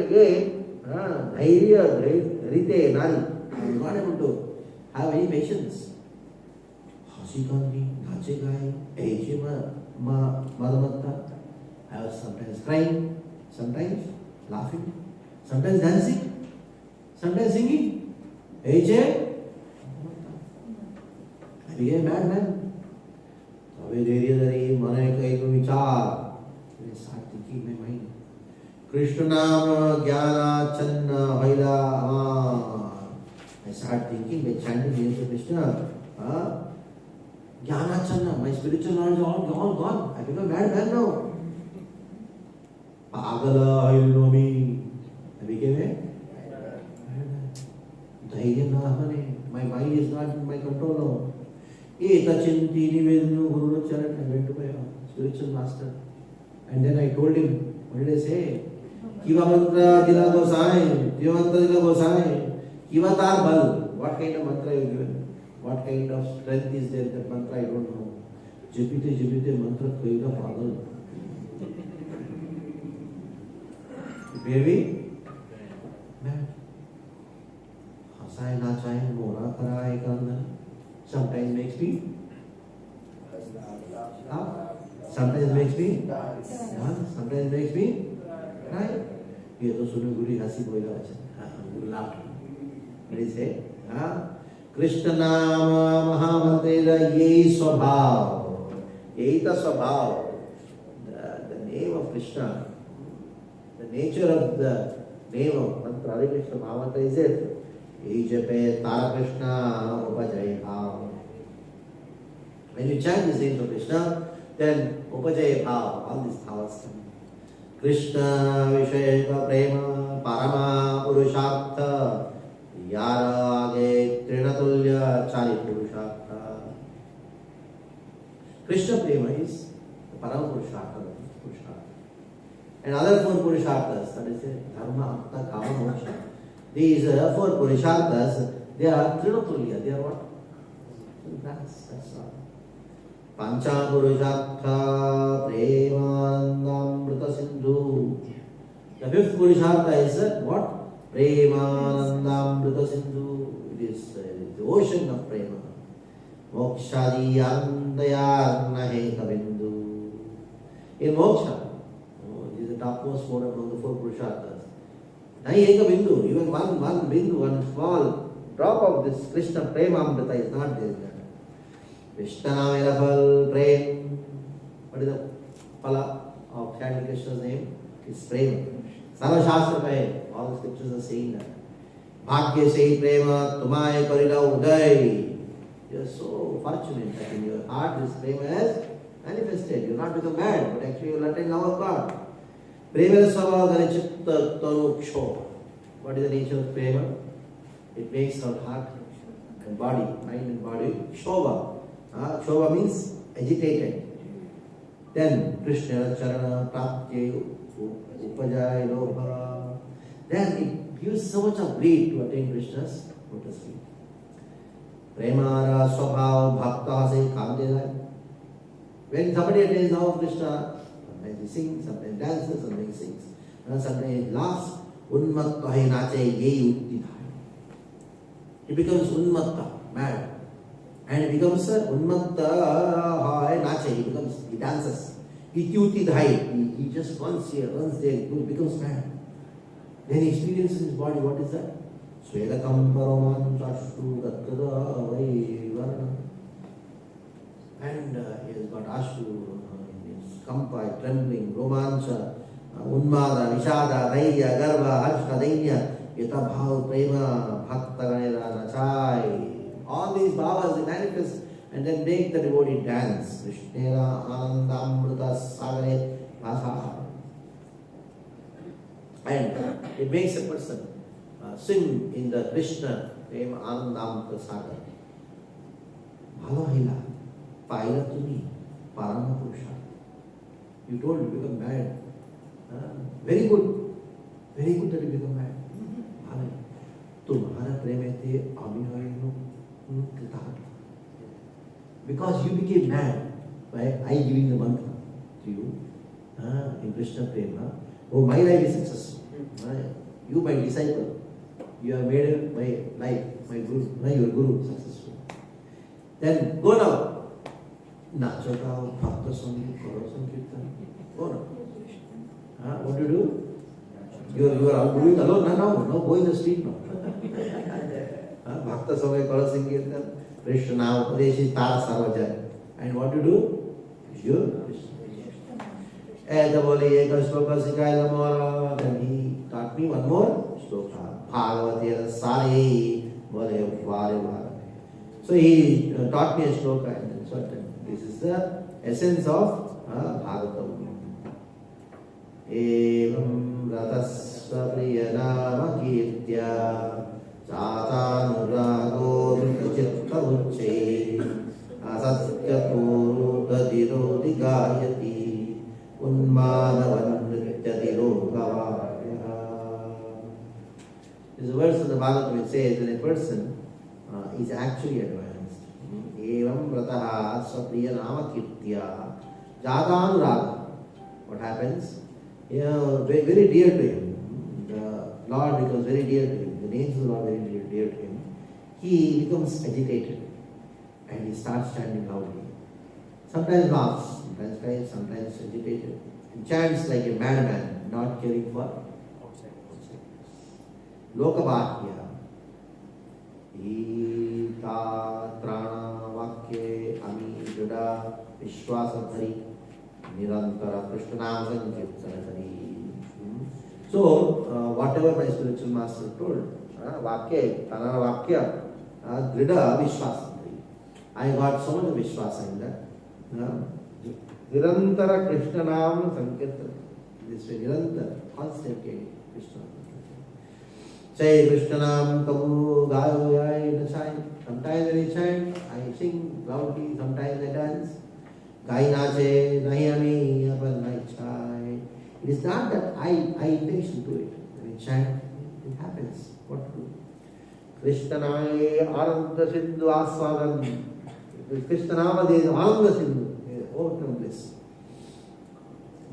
dhairya dharite nari, I was not able to have any patience. Hasikandi, nachegai, ejima. Madhamatta. I was sometimes crying, sometimes laughing, sometimes dancing, sometimes singing. AJ, I became a madman. I started thinking in my mind. Krishna Nama Jnana Channa Vaila. I started thinking by chanting the name of Krishna. Jnana Channa, my spiritual knowledge is all gone. I become a madman now. Pagala, you know me. I became a madman. Dhairya Nahamane. My mind is not in my control now. Eta Chinti Nivedanu Guru Charan. I went to my spiritual master. And then I told him, what did I say? Kiva mantra dila gosai, Kiva mantra dila gosai, Kiva tar bal. What kind of mantra you given? What kind of strength is there that mantra I don't know. Jipite mantra koiga pagal. Baby, man, hasai nachai mora karai karna. Sometimes makes me. Sometimes makes me. Sometimes makes me cry. ये तो सुनो गुरु हंसी बोला अच्छा. Guru laughed. What did he say? Krishna नाम महामंत्र यही स्वभाव, यही तो स्वभाव. The name of Krishna, the The nature of the name of mantra, Hare Krishna Mahamantra is it. Ejape Tara Krishna Upajay Bhav. When you chant the names of Krishna, then Upajay Bhav, all these bhavas come. Krishna Visheka Prema Parama Purushartha Yara Age Trinatulya Chari Purushartha. Krishna Prema is the Parama Purushartha. And other four Purusharthas, that is Dharma, Artha, Kama, Moksha. These four Purusharthas, they are Trinatulya, they are what? That's all. Pancha Purushartha Premanandamrita Sindhu. The fifth Purushartha is what? Premanandamrita Sindhu. It is the ocean of Prema. Mokshadi Andayarna Heta Bindu. In Moksha, the topmost mode among the four Purusharthas. Nahi eka bindu, even one bindu, one small drop of this Krishna Premamrita is not there. Krishna Namirafal Prem. What is the phala of chanting Krishna's name? It's Prema. Sarva Shastra Prem. All the scriptures are saying that. Bhagya Sei Prema Tumai Karina Uday. You are so fortunate that in your heart this Prema has manifested. You will not become mad, but actually you will attain love of God. Prema Svabha Chitta Tanuksho. What is the nature of Prema? It makes our heart and body, mind and body, Shobha. Shobha means agitated. Then Krishna Charana Praptye Upajay Lobha. Then it gives so much of greed to attain Krishna's lotus feet. Premara Swabhav Bhakta Se Kamdedai. When somebody attains love of Krishna, sometimes he sings, sometimes dances, sometimes he sings. And sometimes he laughs. Unmatta hai nache ye uttidhai. He becomes unmatta, mad. And he becomes unmatta hai nache, he dances. Iti uttidhai. He just runs here, runs there, he becomes mad. Then he experiences his body, what is that? Svedakam paraman ashtu tattva vai varna. And he has got ashtu. Kampa, trembling, romancha, unmada, vishada, dhairya, garva, harshta, dainya, yata bhav, prema, bhakta, ganera, nachai. All these bhavas they manifest and then make the devotee dance. Krishnera, anandamrita, sagare, bhasa. And it makes a person swim in the Krishna, prema, anandamrita, sagar. Bhavahila, paila to me, parama purusha. You told you become mad. Very good. Very good that you become mad. Tumhara premete abhinayanu kritartha. Because you became mad by I giving the mantra to you in Krishna Prema. Oh, my life is successful. You, my disciple, you have made my life, my guru, your guru successful. Then go now. Nachata bhakta sangeet karo sankirtan. Go now. What do you do? You are doing alone now. No, go in the street now. Bhakta sangeet karo sankirtan. Krishna upadeshi tara sarvajan. And what do you do? You Krishna. Eda bole eka shloka sikayla mora. Then he taught me one more shloka. Bhagavati sari bole vare vare. So he taught me a shloka and then certain. This is the essence of Bhagavatam. Evam ratasva priyanama kirtya Chatanurago Vikachitta Ucce Asatya Puru Tadirodi Gayati Unmadavan Nritya Gavaya. There's a verse in the Bhagavatam which says that a person is actually advanced. Evam vrataha swapriya nama kirtya jatanuraga. What happens? Very dear to him. The Lord becomes very dear to him. The names of the Lord very dear to him. He becomes agitated and he starts chanting loudly. Sometimes laughs, sometimes cries, sometimes agitated. He chants like a madman, not caring for Lokabhakya. Ita trana vakye ami juda vishwasa dhari nirantara krishnam sankirtana dhari. So, whatever my spiritual master told, Vakya, Tanana Vakya, Drida Vishwasa. I got so much Vishwasa in that. Nirantara Krishna Nam Sankirtan. This way, Nirantara, constantly Krishna. Say Krishna Nam Tabu Gayo Yai Nachai. Sometimes when I chant, I sing loudly, sometimes I dance. Gai Nache, Nayami, Apan Chai. It is not that I intention to it. When I chant, it happens. What to do? Krishna Namaye Ananda Sindhu Aswadan. Krishna Namade is Ananda Sindhu. Overcome bliss.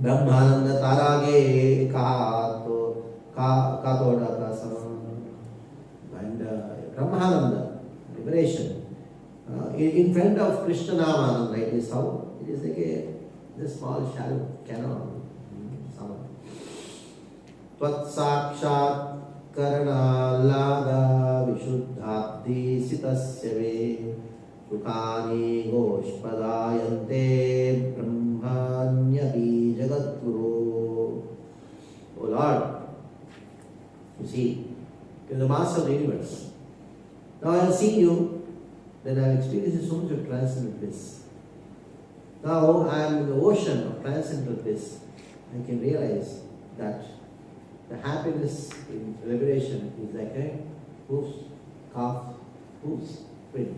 Brahmananda Tarage Kato Katoda Kasam. And Brahmananda, liberation. In front of Krishna Namananda, it is how? It is like a small shallow canal. Tvat Sakshat Karanalada Vishuddhati Sitasya Sukani Goshpadayante Brahmanyapi Jagadguru. Oh Lord, you see, you are the master of the universe. Now I have seen you, then I have experienced so much of transcendental bliss. Now I am in the ocean of transcendental bliss. I can realize that the happiness in liberation is like a hoofs, calf, hoofs, print.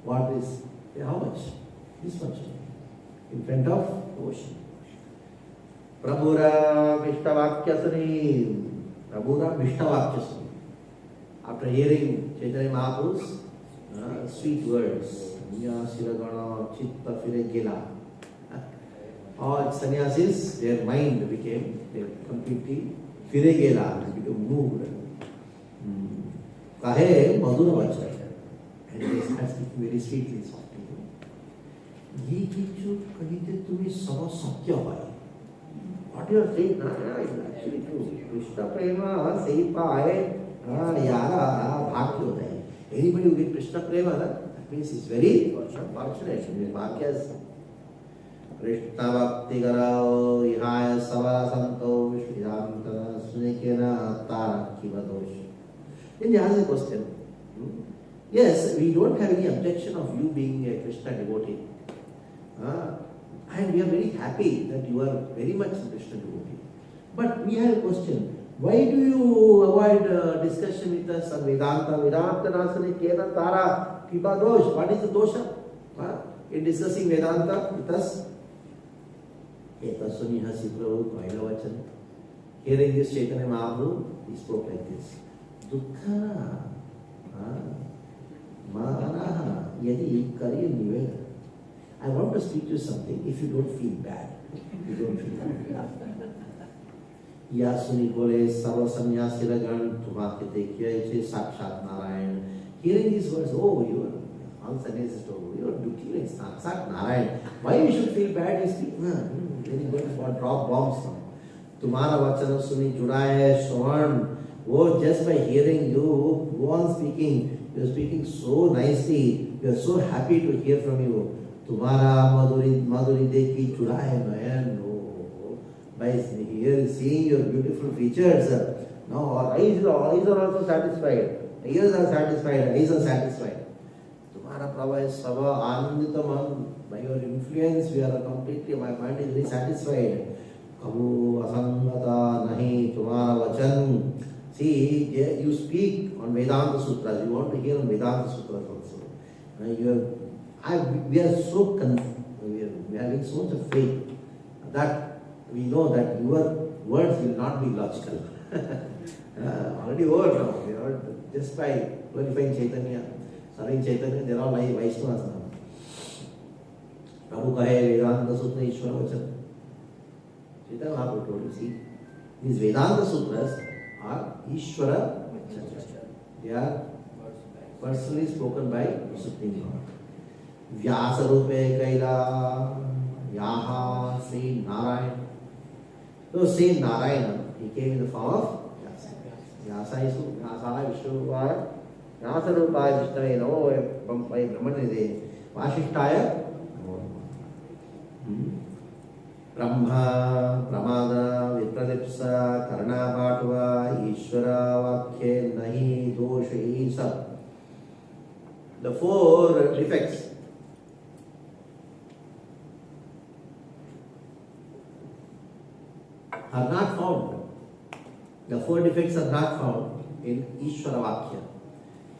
What is, how much? This much. In front of the ocean. Prabhura Vishtavakyasani. Prabhura Vishtavakyasani. After hearing Chaitanya Mahaprabhu's sweet words, Nya Siragana Chitta Fire Gela. All sannyasis, their mind became completely Fire Gela, they became moved. Kahe Madhura Vachana. And they start speaking very sweetly, softly. Ye kichu kahite tumi sava sakya bhai. What you are saying, is actually true. Krishna prema sei paaye yara bhakti hota hai. Anybody who gets Krishna prema, that means he's very fortunate. His bhakya is Krishna bhakti garao ihaya sava santo vishvidanta sunikena tarakhi vadosh. Then he asks a question. Yes, we don't have any objection of you being a Krishna devotee. And we are very happy that you are very much a Krishna devotee. But we have a question. Why do you avoid discussion with us on Vedanta? Vedanta Nasani Kena Tara Kipa Dosh. What is the dosha? In discussing Vedanta with us? Etasuni Hasi Prabhu Kaila Vachan. Hearing this Chaitanya Mahaprabhu, he spoke like this. Dukkha. Manaha Yadi Kari Niveda. I want to speak to you something. If you don't feel bad, you don't feel bad. Yasuni Kole Sava Sanyasi Ragan Tumakite Kyache Sakshat Narayan. Hearing these words, oh, you are all sannyasis, you are Dukhi, it's Sakshat Narayan. Why you should feel bad? You speak, then you going to drop bombs now. Tumara Vachana Suni Judaye Shravan. Oh, just by hearing you, go on speaking. You are speaking so nicely. We are so happy to hear from you. Tumhara madhuri dekhi churaye nayan. By seeing your beautiful features, now our eyes are also satisfied. Ears are satisfied. Eyes are satisfied. Tumhara prabha is sava ananditamam. By your influence, we are completely. My mind is very satisfied. Kabu asangata nahi tumhara vachan. See, you speak on Vedanta Sutras. You want to hear on Vedanta Sutras also. We are so we are having so much of faith that we know that your words will not be logical. Already over now. We are just by glorifying Chaitanya, serving Chaitanya, they are all like Vaishnavas now. Prabhu Kahe Vedanta Sutra Ishvara Vachan. Chaitanya Mahaprabhu told you, see, these Vedanta Sutras are Ishvara Vachana. They are personally spoken by Supreme Lord. Vyasa Rupe Kaila Yaha Sri Narayan. So same Narayana, he came in the form of Vyasa. Vyasa is Vyasa Vishnu Vyasa Rupa Vishnu Namo Brahmanide Vashishtaya Brahma, Pramada, Vipralipsa, Karna Bhatva, Ishvara, Vakye, Nahi, Dosha, Isa. The four defects. Are not found. The four defects are not found in Ishvara Vakya.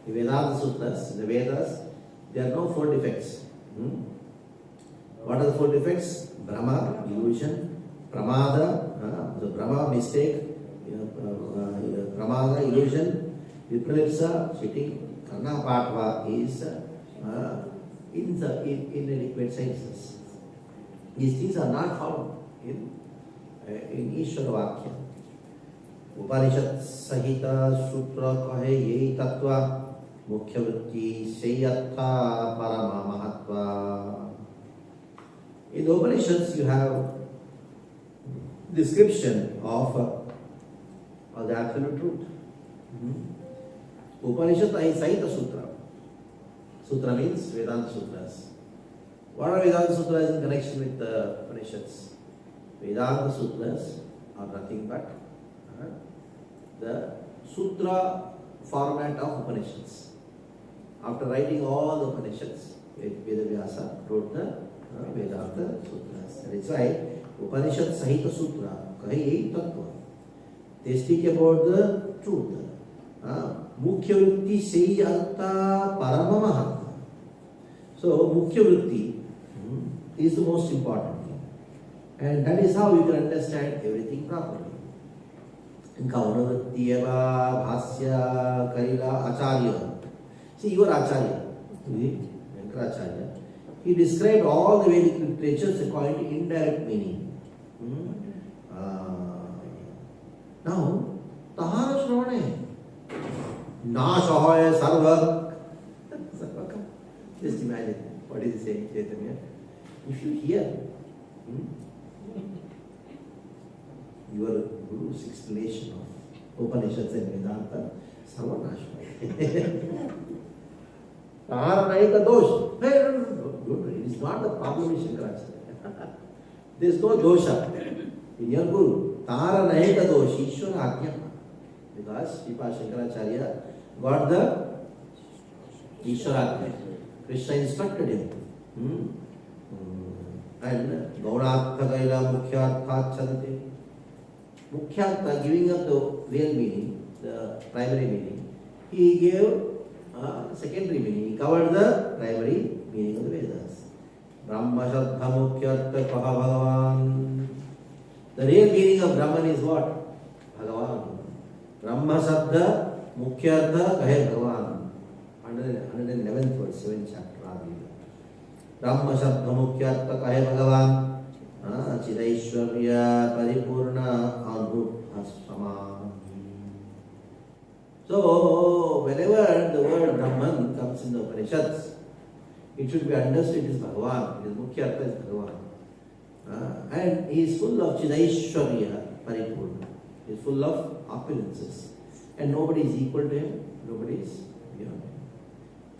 The Vedanta Sutras, in the Vedas, there are no four defects. What are the four defects? Brahma, illusion, Pramada, the Brahma, mistake, Pramada, illusion, Vipralipsa, cheating, Karna Bhatva is inadequate senses. These things are not found in Ishvara Vakya. Upanishad Sahita Sutra kahe yehi tattva mukhya vritti seyatha parama mahatva. In the Upanishads you have description of the absolute truth. Upanishad Sahita Sutra. Sutra means Vedanta Sutras. What are Vedanta Sutras in connection with the Upanishads? Vedanta Sutras are nothing but the Sutra format of Upanishads. After writing all the Upanishads, Vedavyasa wrote the Vedanta Sutras. That is why Upanishad Sahita Sutra, Kahi Tattva. They speak about the truth. Mukhya Vritti Sei Artha Parama Mahatma. So, Mukhya Vritti is the most important thing. And that is how you can understand everything properly. Kaunavrittiyava Bhasya Karila Acharya. See, you are Acharya, Shankaracharya. He described all the Vedic literatures according to indirect meaning. Now, Tahara Shravane. Nashahaya Sarvak. Just imagine what is he saying, Chaitanya. If you hear your Guru's explanation of Upanishads and Vedanta, Sarvanashvaya. Tahara Naika Dosh. It is not the problem with Shankaracharya. There is no dosha in your Guru. Tahara Naika Dosh, Ishvara Ajna. Because Sripa Shankaracharya got the Ishvara Ajna. Krishna instructed him. And Gaunatha Kaila Mukhyartha Chante. Mukhyartha, giving up the real meaning, the primary meaning, he gave secondary meaning. He covered the primary meaning of the Vedas. Brahma Shaddha Mukhyartha Kaha Bhagavan. The real meaning of Brahman is what? Bhagavan. Brahma Shaddha Mukhyartha Kahe Bhagavan. 111th verse, 7th chapter. Brahma Shaddha Mukhyartha Kahe Bhagavan. Chidaishwarya Paripurna Anubhasvama. So, whenever the word Brahman comes in the Upanishads, it should be understood it is Bhagavan. His Mukhyartha is Bhagavan. And he is full of Chidaishwarya Paripurna. He is full of opulences. And nobody is equal to him. Nobody is beyond him.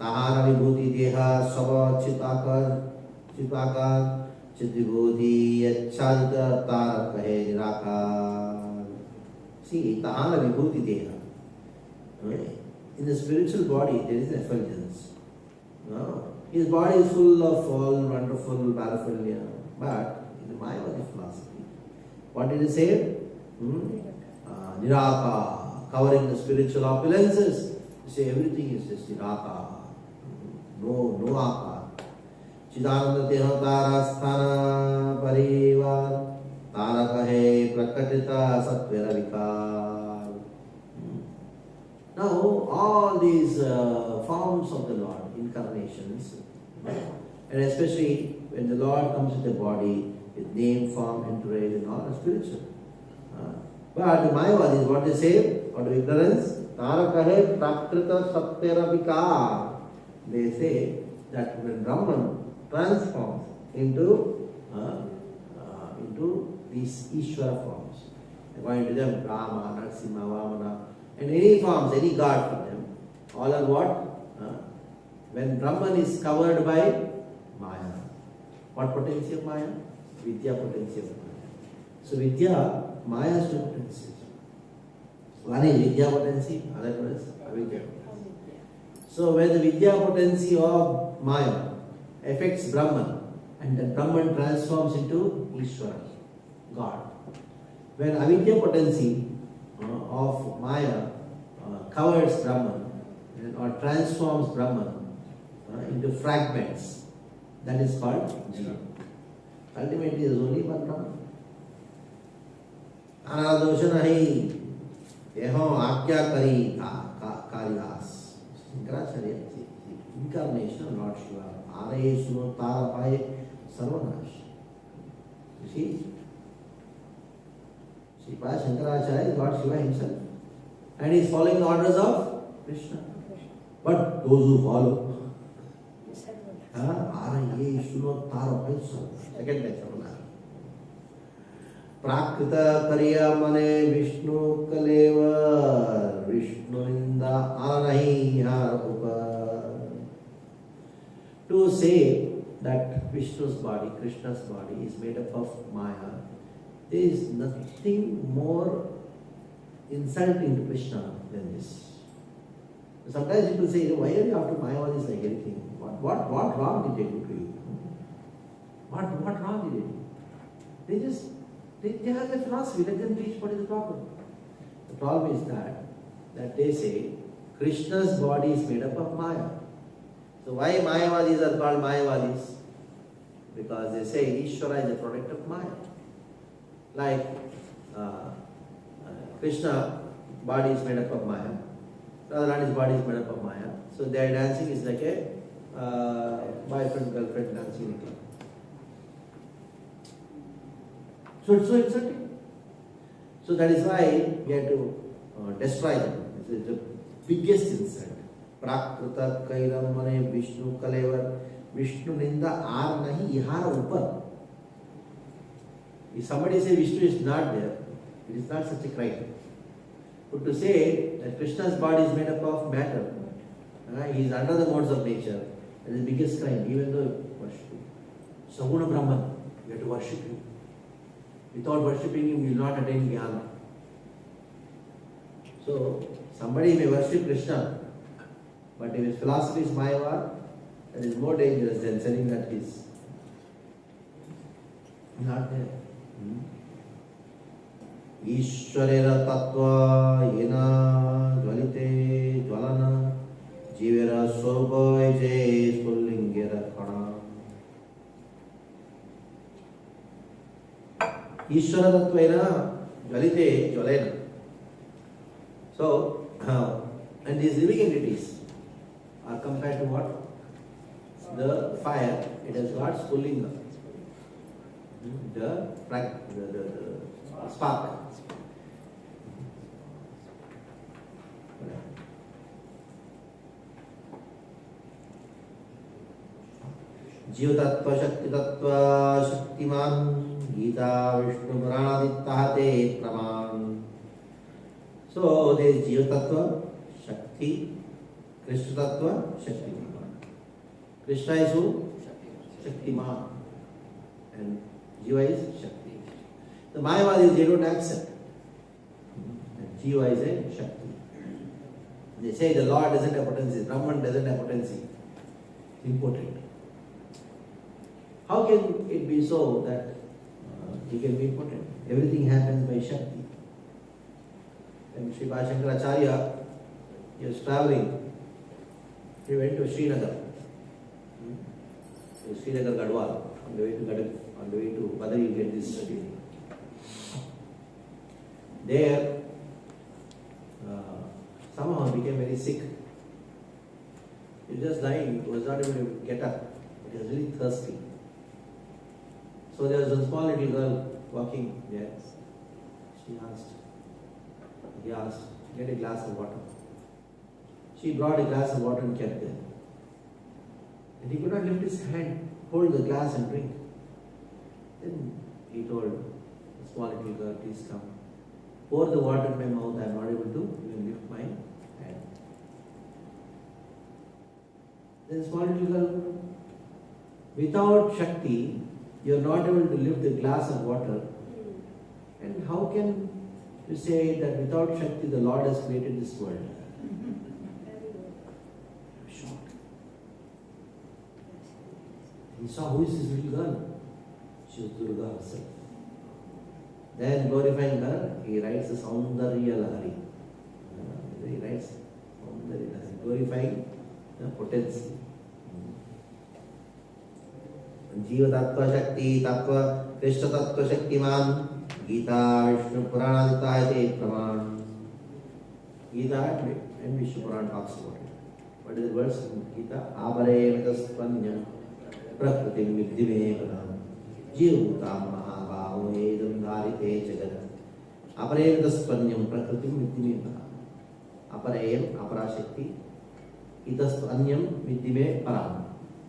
Tahara Vibhuti Deha Sava Chitakar Chidvibhuti Yachadita Tara Kahe Nirakar. See, Tahara Vibhuti Deha. In the spiritual body, there is effulgence. His body is full of all wonderful paraphernalia. But in the Mayavadi philosophy, what did it say? Niraka, covering the spiritual opulences. You say everything is just Niraka. No Akar. Chidananda Tehotara Sthana Parivar Tarakahe Prakatita Satvera Vikar. Now, all these forms of the Lord, incarnations, and especially when the Lord comes with a body, with name, form, entourage, and all are spiritual. But the Mayavadis, what they say, out of ignorance, Tarakahe Prakrita Satvera Vikar. They say that when Brahman transforms into these Ishvara forms, according to them, Rama, Narasimha, Vamana, and any forms, any god for them, all are what? When Brahman is covered by Maya. What potency of Maya? Vidya potency of Maya. So Vidya, Maya has two potencies. One is Vidya potency, other one is Avidya potency. So when the Vidya potency of Maya affects Brahman, and then Brahman transforms into Ishvara, God. When Avidya potency of Maya covers Brahman or transforms Brahman into fragments, that is called Jiva. Ultimately, there is only one Brahman. Anadosha nahi, yeho akya kari karidas. Shankaracharya, incarnation of Lord Shiva. Araye suno tarapaye sarvanash. You see? Sripad Shankaracharya is Lord Shiva himself. And he is following the orders of Krishna. But those who follow, Araye suno tarapaye sarvanash. Second time, sarvanash. Prakrita Kariya Mane Vishnu Kaleva Vishnu Ninda Anahi Harupa. To say that Vishnu's body, Krishna's body is made up of Maya, there is nothing more insulting to Krishna than this. Sometimes people say, why are you after Mayavadis like anything? What wrong did they do to you? What wrong did they do? They have their philosophy, let them teach what is the problem. The problem is that they say Krishna's body is made up of Maya. So why Mayavadis are called Mayavadis? Because they say Ishvara is a product of Maya. Like Krishna body is made up of Maya, Radharani's body is made up of Maya. So their dancing is like a boyfriend, girlfriend dancing in a club. So it's so insulting. So that is why we have to destroy them. This is the biggest insult. Prakrita Kairam Mane Vishnu Kalevar Vishnu Ninda Ar Nahi Ihara Upar. If somebody says Vishnu is not there, it is not such a crime. But to say that Krishna's body is made up of matter, he is under the modes of nature, that is the biggest crime, even though worshipping. Saguna Brahman, you have to worship him. Without worshipping him, you will not attain jnana. So, somebody may worship Krishna, but if his philosophy is Mayavad, that is more dangerous than saying that he is not there. Ishwarera tattva yena jvalite jvalana jivera swarupa je spulingera khana. Ishwara tattvena jvalite jvalena. So, and these living entities are compared to what? The fire, it has got spulinga. The spark. Jiva tattva, shakti tattva, shaktiman, Gita, Vishnu, Pranaditahate, Praman. So there is Jiva tattva, Shakti, Krishna tattva, Shaktiman. Krishna is who? Shaktiman. And Jiva is Shakti. The Mayavadis, they don't accept. Jiva is a Shakti. They say the Lord doesn't have potency, Brahman doesn't have potency. It's important. How can it be so that he can be important? Everything happens by Shakti. When Sripad Shankaracharya, he was traveling, he went to Srinagar. Srinagar Gadwal, on the way to Badari, you get this study. There, somehow he became very sick. He was just dying, he was not able to get up. He was really thirsty. So there was a small little girl walking there. He asked, get a glass of water. She brought a glass of water and kept there. And he could not lift his hand, hold the glass and drink. Then he told the small little girl, please come. Pour the water in my mouth, I am not able to even lift my hand. Then the small little girl, without Shakti, you are not able to lift the glass of water And how can you say that without Shakti the Lord has created this world? I'm shocked. He saw who is this little girl? She was Durga herself. Then glorifying her, he writes the Saundarya Lahari. He writes Saundarya Lahari, glorifying the potency. जीव तत्व शक्ति तत्व कृष्ण तत्व शक्तिमान गीता विष्णु पुराण आदिता है प्रमाण Gita and Vishnu Puran talks about it. What is the verse in Gita? Abare mitaspanya prakriti vidhi me pranam जीवताम महाभाव एदं धारिते जगत् अपरे मitaspanyam prakriti vidhi me pranam अपरेयम अपरा शक्ति इतस्तु अन्यम vidhi me param.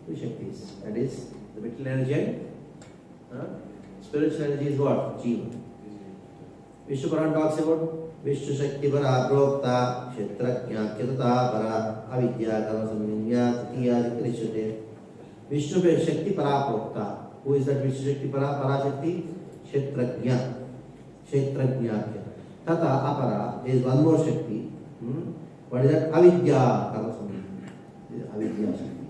Two shaktis, that is the mental energy and spiritual energy is what? Jiva. Vishnu Puran talks about Vishnu Shakti Para Prokta Kshetrajna Kirta Para Avidya Karma Samyanya Titiya Krishyate. Vishnu Shakti Para Prokta. Who is that Vishnu Shakti Para? Para Shakti Kshetrajna. Kshetrajna. Tata Apara, there is one more Shakti. What is that? Avidya Karma Samyanya. Avidya Shakti.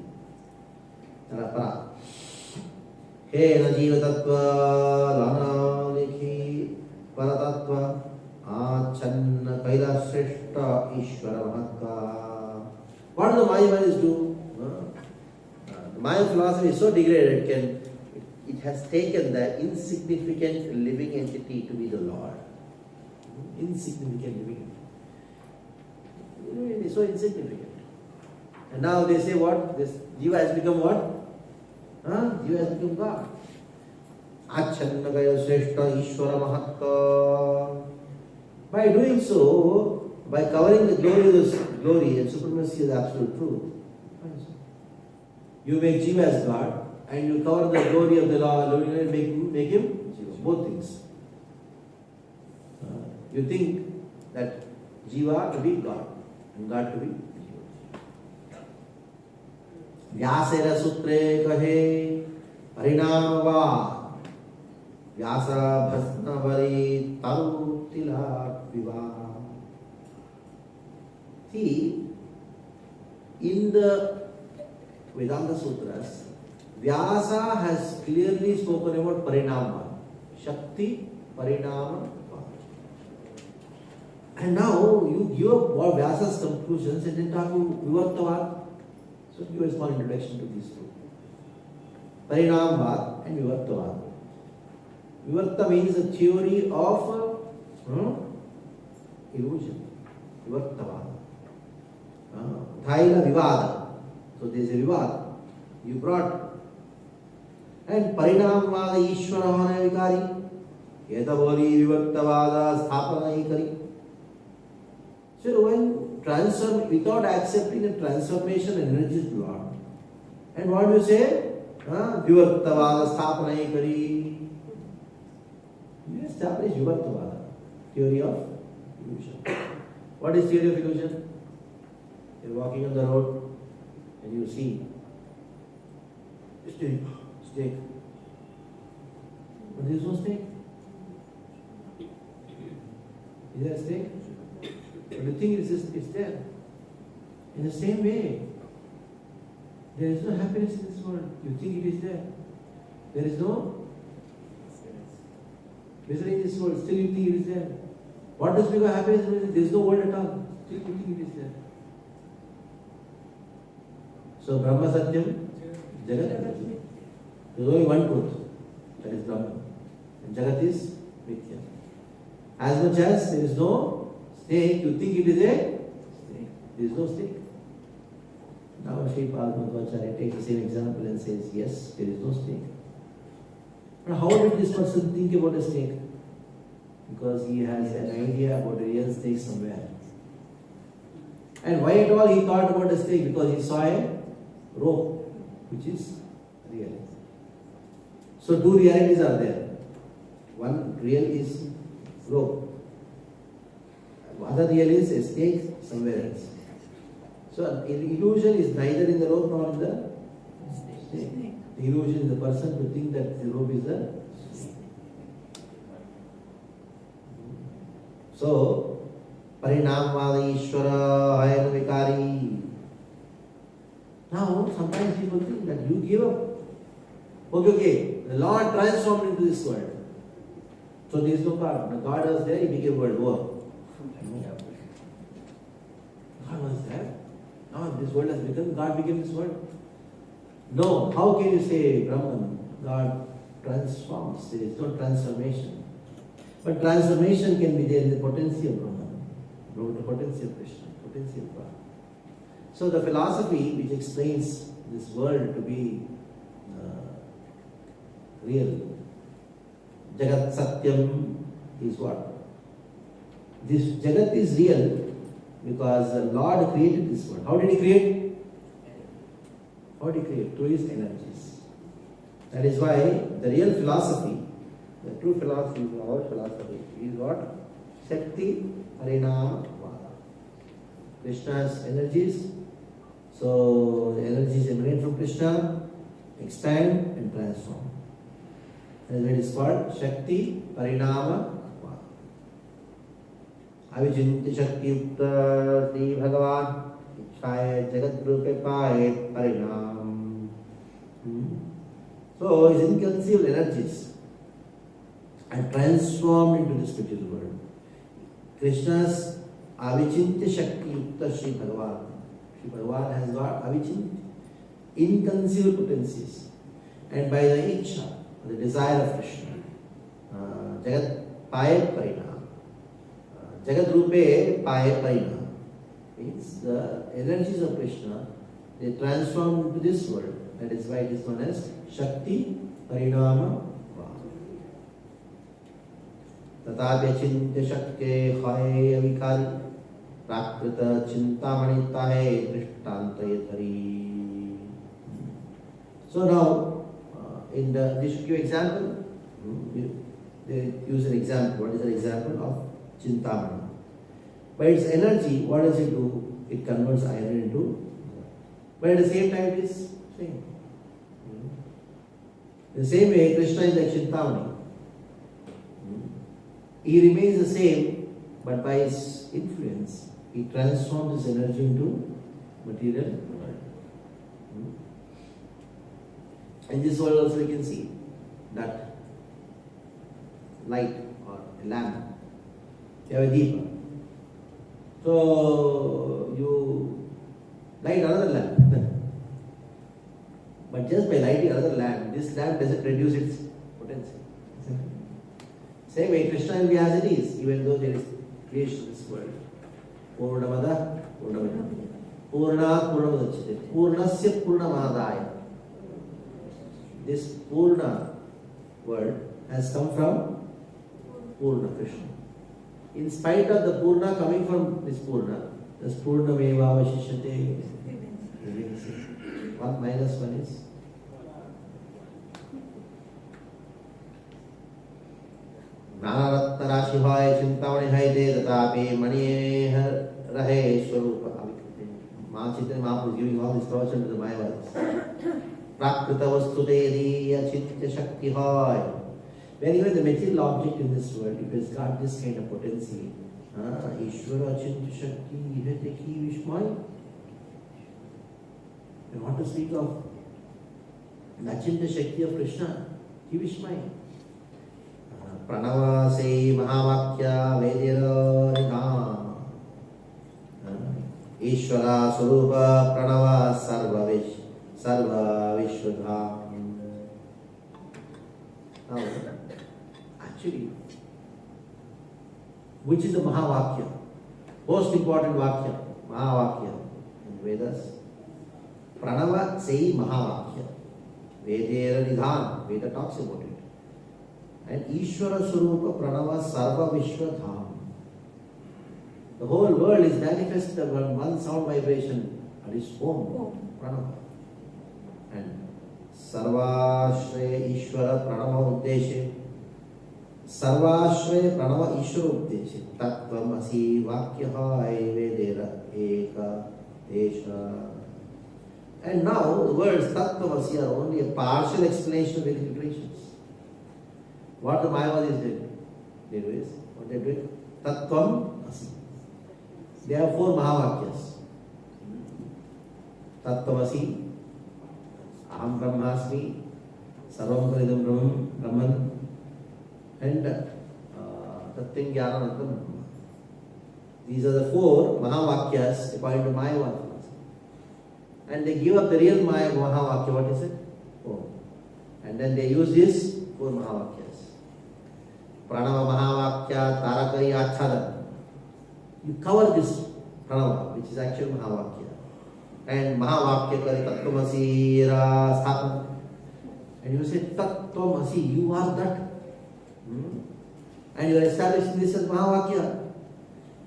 Tata Para. हे न जीव तत्व लाना लिखी परतत्व आच्छन्न कैलाश श्रेष्ठ ईश्वर महत्व. What do the Mayavadis do? The Maya philosophy is so degraded, it has taken the insignificant living entity to be the Lord. Insignificant living entity. It is so insignificant. And now they say what? This Jiva has become what? Jiva has become God. Achanna Gaya Shreshta Ishvara Mahatma. By doing so, by covering the glory and supremacy of the absolute truth, you make Jiva as God and you cover the glory of the Lord and make him Jiva. Both things. You think that Jiva to be God and God to be व्यासेर सूत्रे कहे परिणामवाद व्यास भस्मवरी तरुतिला विवाह. See, in the Vedanta Sutras, Vyasa has clearly spoken about Parinama, Shakti, Parinama. And now you give up what Vyasa's conclusions and then talk about Vivartavad. So give a small introduction to these two. Parinamvad and Vivartavad. Vivarta means a theory of illusion. Vivartavad. Thaila Vivada. So there is a Vivada. You brought. And Parinamvada Ishvara Hona Vikari. Yetavori Vivartavada Sthapana Ikari. So when transform without accepting a transformation energy is Lord. And what do you say? Vivartavada Sthapana Ikari. You establish Vivartavada, theory of illusion. What is theory of illusion? You are walking on the road and you see snake. But there is no snake. Is there a snake? But the thing is, it's there. In the same way, there is no happiness in this world. You think it is there. There is no misery in this world. Still you think it is there. What does become happiness? There is no world at all. Still you think it is there. So Brahma Satyam, Jagat Satyam. There is only one truth. That is Brahma. And Jagat is Mithya. As much as there is no snake, you think it is a snake. There is no snake. Now Sripad Madhvacharya takes the same example and says, yes, there is no snake. But how did this person think about a snake? Because he has an idea about a real snake somewhere. And why at all he thought about a snake? Because he saw a rope, which is real. So two realities are there. One real is rope. Other real is a snake somewhere else. So illusion is neither in the rope nor in the snake. The illusion is the person to think that the rope is the snake. So, Parinamvada Ishvara Hayana Vikari. Now, sometimes people think that you give up. Okay, the Lord transformed into this world. So there is no God. The God was there, he became world war. God was there. Now this world has become, God became this world. No, how can you say Brahman? God transforms. There is no transformation. But transformation can be there in the potency of Brahman, the potency of Krishna, potency of God. So the philosophy which explains this world to be real, Jagat Satyam, is what? This Jagat is real because the Lord created this world. How did he create? How did he create? Through his energies. That is why the real philosophy, the true philosophy of our philosophy is what? Shakti Harinama Vada. Krishna's energies. So the energies emanate from Krishna, expand and transform. And that is called Shakti Parinama Vada. Avijinti Shakti Yukta Sri Bhagavan Ichhaya Jagat Rupe Paye Parinam. So his inconceivable energies are transformed into this material world. Krishna's Avijinti Shakti Yukta Sri Bhagavan. Sri Bhagavan has got Avijinti, inconceivable potencies. And by the Ichha, the desire of Krishna, Jagat Paye Parinam. Jagat Rupe Paye Parinam means the energies of Krishna, they transform into this world. That is why it is known as Shakti Parinama Vada. Tatapya Chintya Shakti Hai Avikari Prakrita Chintamani Tahe Drishtantayatari. So now, in the, we should give example. They use an example. What is an example of Chintamani? By its energy, what does it do? It converts iron into. But at the same time, it is same. The same way, Krishna is like Chintamani. He remains the same, but by his influence, he transforms his energy into material world. In this world also you can see that light or a lamp. You have a deepa. So you light another lamp. But just by lighting another lamp, this lamp doesn't reduce its potency. Same way, Krishna will be as it is, even though there is creation of this world. Purnamada, Purnamada. Purna, Purnamada. Purnasya, Purnamadaya. This Purna word has come from Purna, Krishna. In spite of the Purna coming from this Purna, this Purna Meva Vashishyate. One minus one is Nanaratna Rashi Hai Chintamani Hai De Tatapi Mani Rahe Swarupa. Chaitanya Mahaprabhu is giving all this torture to the Mayavadis. Prakrita Vastudedi Achitya Shakti Hai. When even the material object in this world, if it's got this kind of potency, Ishvara Achitya Shakti Ihateki Vishmai. I want to speak of the Achintya Shakti of Krishna, Kivishmai. Pranava Se Mahavakya Vedira Nidha. Ishvara Swarupa Pranava Sarva Vishwadham. Now, actually, which is the Mahavakya? Most important Vakya, Mahavakya in Vedas. Pranava Sei Mahavakya. Vedera Nidhan. Veda talks about it. And Ishvara Swarupa Pranava Sarva Vishwadham. The whole world is manifested on one sound vibration at its home, Pranava. And Sarvashraya Ishvara Pranava Uddeshe. Sarvashraya Pranava Ishvara Uddeshe. Tattvam Asi Vakyahai Vedera Eka Desha. And now the words Tattvamasi are only a partial explanation of Vedic creations. What the Mayavadis did is, what they did, Tattvam Asi. There are 4 Mahavakyas. Tattvam Asi, Aham Brahmasmi, Sarvam Kalidam Brahman, and Tattvim Jnanam Antam. These are the 4 Mahavakyas according to Maya philosophy. And they give up the real Maya Mahavakya. What is it? 4. And then they use these 4 Mahavakyas. Pranava Mahavakya Tarakari Achada. You cover this Pranava, which is actual Mahavakya. And Mahavakya Kari Tattvamasi Sthapan. And you say Tattvamasi, you are that. And you are establishing this as Mahavakya.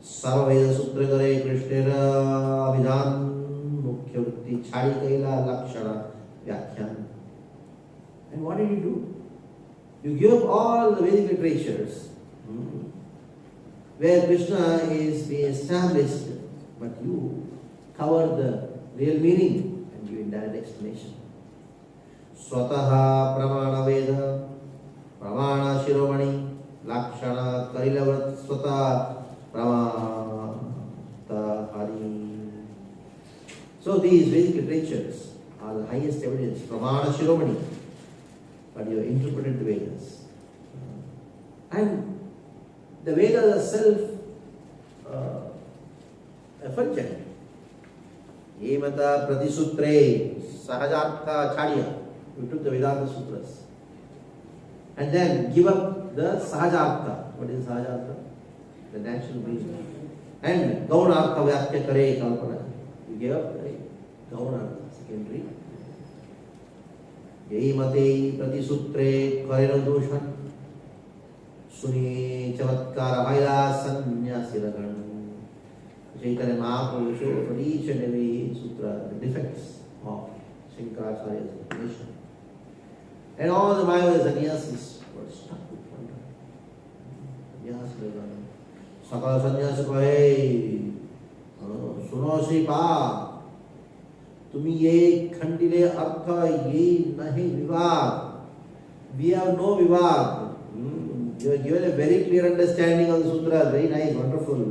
Sarveda Sutra Kare Krishnera Abhidhan Mukhya Vritti Chadi Kaila Lakshana Vyakhyan. And what did you do? You give up all the Vedic literatures where Krishna is being established, but you cover the real meaning and give indirect explanation. Swataha Pramana Veda Pramana Shiromani Lakshana Karilavrat Swata Pramata Hari. So these Vedic literatures are the highest evidence. Pramana Shiromani. But you have interpreted the Vedas. And the Vedas are self-effulgent. Yemata Pratisutre Sahajartha Chadya. We took the Vedanta Sutras. And then give up the Sahajartha. What is Sahajartha? The natural meaning. And Gaunartha Vyakya Kare Kalpana. You gave up the Gaunartha, secondary. Yemate Pratisutre Karena Doshan Suni Chamatkara Maila Sanyasiragan. Chaitanya Mahaprabhu showed for each and every sutra the defects of Shankaracharya's explanation. And all the Mayavadis and Sanyasis were stuck with wonder. Sakala Sanyasa Kahe Suno Sripa Tumi ye Khandile Artha ye Nahi Vivad. We have no Vivad. You have given a very clear understanding of the sutra, very nice, wonderful.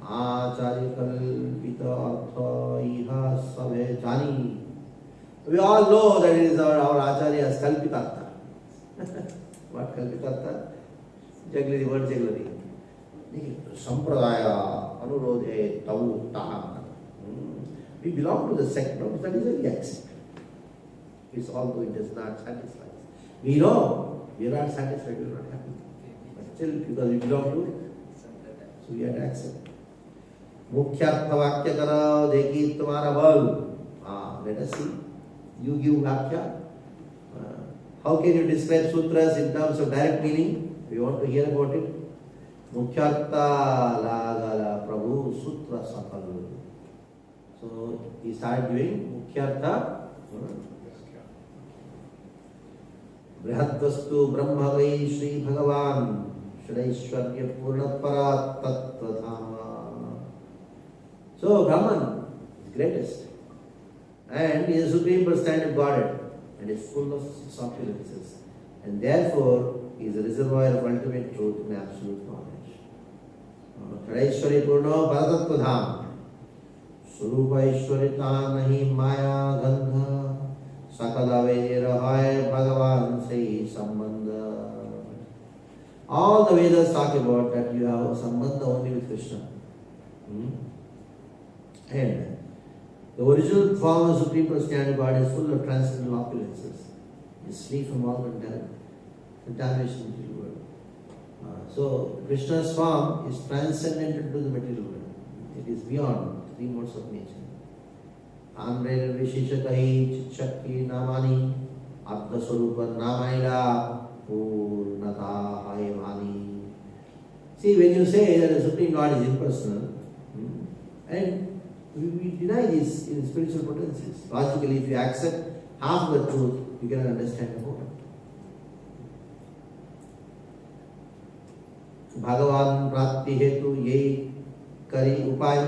Acharya Kalpita Artha Iha Sabhe Jani. We all know that it is our Acharya's Kalpitartha. What Kalpitartha? Jugglery, word jugglery. Sampradaya Anurodhe Tavu Taha. We belong to the sect, no? That is a reaction. It's although it does not satisfy us. We know we are not satisfied, we are not happy. But still, because we belong to it, so we have to accept. Mukhyartha Vakya Kara Dekhi Tumhara Bal. Let us see. You give Vakya. How can you describe sutras in terms of direct meaning? We want to hear about it. Mukhyartha Lagala Prabhu Sutra Sakal. So he started doing Mukhyartha. Brihadvastu Brahma Vai Shri Bhagavan Shraishwarya Purnapara Tattva. So Brahman is greatest. And he is the supreme personality of Godhead and is full of opulences. And therefore he is a reservoir of ultimate truth and absolute knowledge. Shraishwarya Purno Paratattva Dham. Surupa Ishwarita Nahi Maya Gandha. Sakala Vedira Hai Bhagavan Sei Sambandha. All the Vedas talk about that you have a Sambandha only with Krishna. And the original form of Supreme Personality God is full of transcendental opulences. It is free from all contamination in the world. So Krishna's form is transcendental to the material world. It is beyond 3 modes of nature. Andre Vishishakahi Chichakti Namani Abda Swarupa Namaila Purnata Hayavani. See, when you say that the Supreme Lord is impersonal, and we deny this in spiritual potencies. Logically, if you accept half the truth, you cannot understand the whole. Bhagavan Prapti Hetu Ye Kari Upai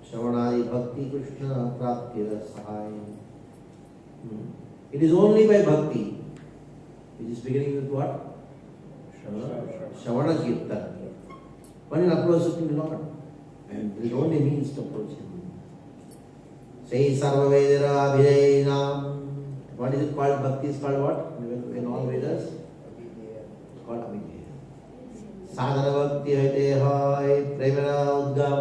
Shravanadi Bhakti Krishna Prapti Rasahai. It is only by bhakti, which is beginning with what? Shravana Kirtan. One is approach Supreme Lord. And there is only means to approach Him. Say Sarva Vedara Abhidayinam. What is it called? Bhakti is called what? In all Vedas? It's called Abhidaya. Sadhana Bhakti Haite Hai Premana Udgam.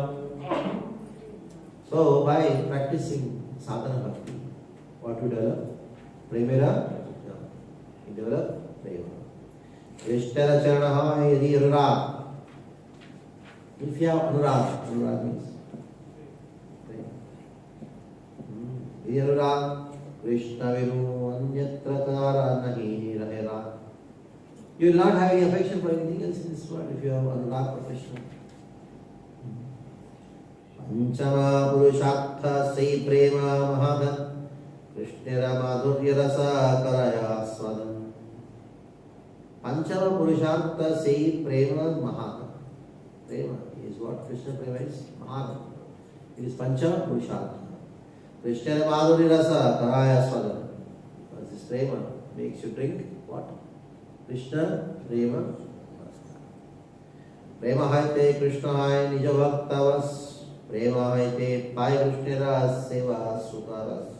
So by practicing sadhana bhakti, what we develop? Premera Udgam. We develop prema. Vishtara Charanaha Yadi Anurag. If you have Anurag, Anurag means Yadi Anurag. Krishna Vinu Anyatra Tara Nahi Rahera. You will not have any affection for anything else in this world if you have Anurag profession. Panchama Purushartha Sai Prema Mahadan Krishnera Madhurya Rasa Karaya Swadan. Panchama Purushartha Sai Prema Mahadan. Prema is what Krishna Prema is? Mahadan. It is Panchama Purushartha. Krishna Madhuri Rasa Karaya Swadan. This prema makes you drink what? Krishna Prema Rasa. Prema Haite Krishna Hai Nija Bhaktavas. Prema Haite Pai Krishna Seva Sukaras.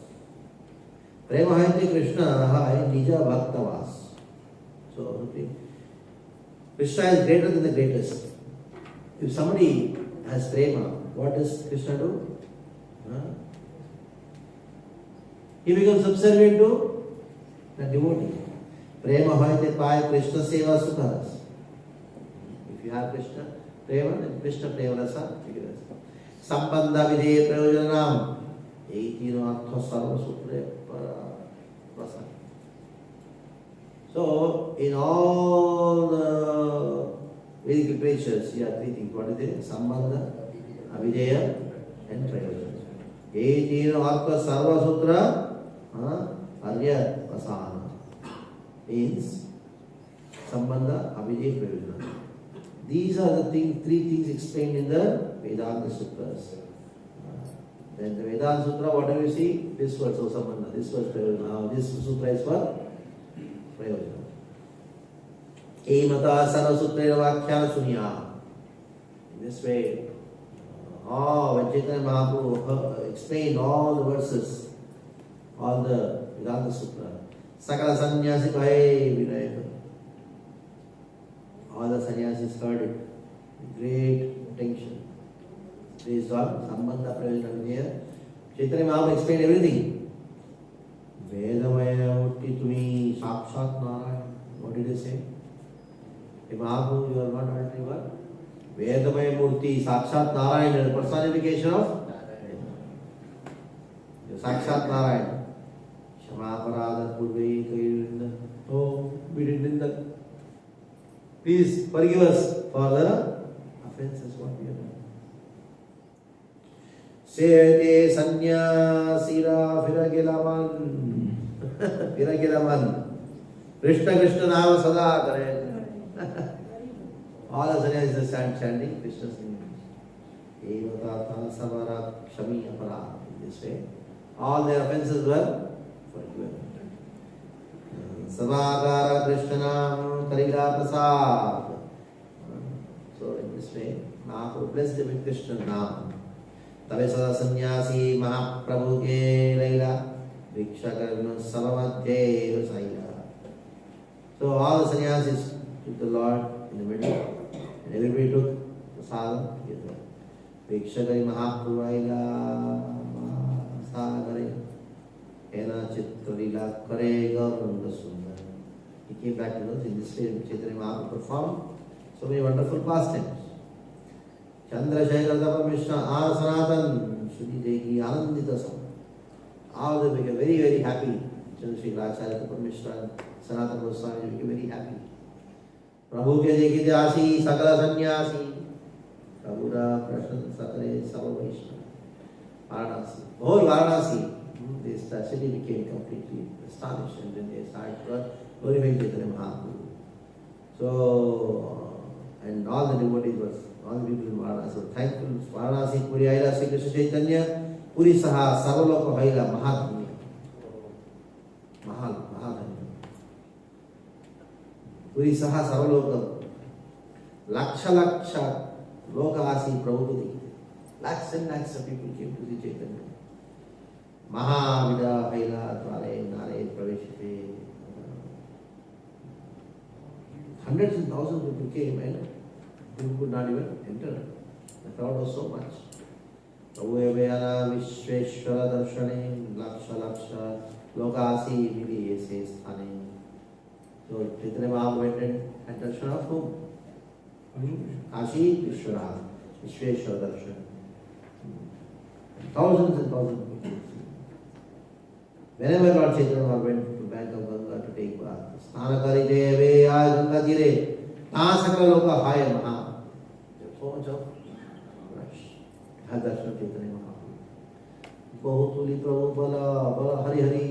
Prema Haite Krishna Hai Nija Bhaktavas. So, Krishna is greater than the greatest. If somebody has prema, what does Krishna do? He becomes subservient to the devotee. Prema hoite pai Krishna seva sukharas. If you have Krishna prema, then Krishna prema rasa figures. Sambandha videya prayojanam. 18 artha sarva sutre rasa. So, in all the Vedic literatures, you have three things. What is it? Sambandha, avideya, and prayojana. 18 artha sarva sutra Arya Vasana means Sambandha, Abhijay, Prayojana. These are the three things explained in the Vedanta Sutras. Then the Vedanta Sutra, what do you see? This word, so Sambandha, this word, Prayojana. This Sutra is for Prayojana. Emata Sana Sutra Vakya Sunya. In this way, when Chaitanya Mahaprabhu explained all the verses, all the Vedanta Sutra. Sakala Sannyasi Bhai Vinayaka. All the sannyasis heard it with great attention. Based on Sambandha Prayojana here. Chaitanya Mahaprabhu explained everything. Vedamaya Mutti Tumi Sakshat Narayana. What did he say? Hey Mahaprabhu, you are not altering what? Vedamaya Murti Sakshat Narayana, the personification of Sakshat Narayana. Shamaparada Purve Kairinda. Oh, we didn't that. Please forgive us for the offenses what we have done. Sete Sanyasira Firagilaman. Firagilaman. Krishna Krishna Nama Sada Kare. All the sannyasis are chanting Krishna's name. Evatata Savara Kshami Apara. In this way, all their offenses were forgiven. Savagara Krishnanam Karila Prasad. So in this way, Mahaprabhu blessed them with Krishna Nam. Tavesada Sannyasi Mahaprabhu Ke Laila Vikshakarna Savamadhe Saila. So all the sannyasis took the Lord in the middle, and everybody took prasadam together. Vikshakari Mahaprabhu Laila Sagare Ena Chitra Lila Kare Gauranga Sundar. He came back to us in this way. Chaitanya Mahaprabhu performed so many wonderful pastimes. Chandrasekhar Dapa Mishra R. Sanatan Shri Deki Anandita Sam. All of them became very, very happy. Chandrasekhar Acharya Dapa Mishra and Sanatana Goswami became very happy. Prabhu ke dekhi dasi sakala sannyasi. Prabhuda Prashna Sakare Sava Vaishnava. Varanasi. Whole Varanasi. This city became completely astonished, and then they started glorifying Chaitanya Mahaprabhu. So, and all the devotees were, all the people in Varanasi were thankful. Varanasi Puri Aila Sri Krishna Chaitanya Puri Saha Sarvaloka Haila Mahadanya. Mahadanya. Puri Saha Sarvaloka Laksha Laksha Lokasi Prabhupada. Lakhs and lakhs of people came to see Chaitanya. Mahavida Haila Tvare Nare Praveshite. Hundreds and thousands of people came and people could not even enter. The crowd was so much. Prabhu Vishweshwara Darshane Laksha Laksha Lokasi Mili Yese Sthane. So Chaitanya Mahaprabhu went and had darshan of whom? Kashi Vishwara, Vishweshwara Darshan. Thousands and thousands of people. Whenever Lord Chaitanya went to bank of Ganga to take bath, Snana Kari Deve Aaj Ganga Tire, Taha Sakala Loka Haya Maha. So much of rush. Had darshan of Chaitanya Mahaprabhu. Bahutuli Prabhu Bala, Bala Hari Hari.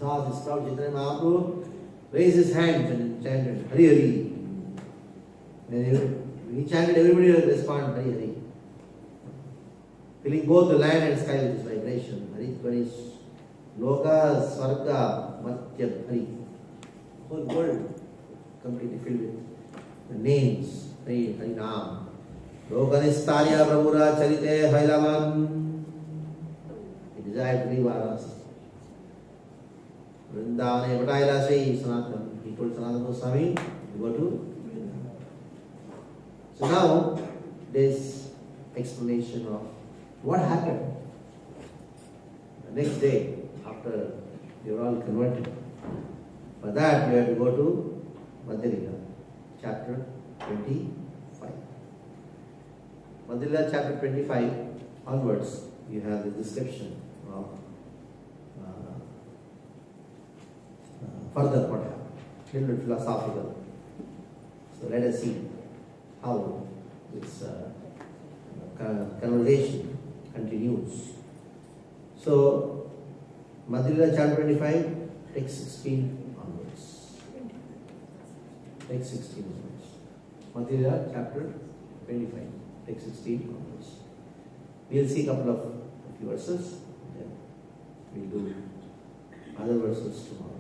Saw this crowd, Chaitanya Mahaprabhu raised his hands and chanted Hari Hari. When he chanted, everybody will respond Hari Hari. Filling both the land and sky with his vibration. Hari Hari Loka Swarga Matya Hari. Whole world completely filled with the names. Hari Hari Nam. Lokanistarya Prabhura Charite Hailavan. He desired to leave Varanasi. Vrindavane Vataila Sri Sanatana. He told Sanatana Goswami, you go to Vrindavan. So now this explanation of what happened the next day after they were all converted. For that, you have to go to Madhya Lila, chapter 25. Madhya Lila, chapter 25 onwards, you have the description of further what happened, little bit philosophical. So let us see how this conversation continues. So, Madhya Lila chapter 25, text 16 onwards. Text 16 onwards. Madhya Lila chapter 25, text 16 onwards. We will see a couple of few verses, then we will do other verses tomorrow.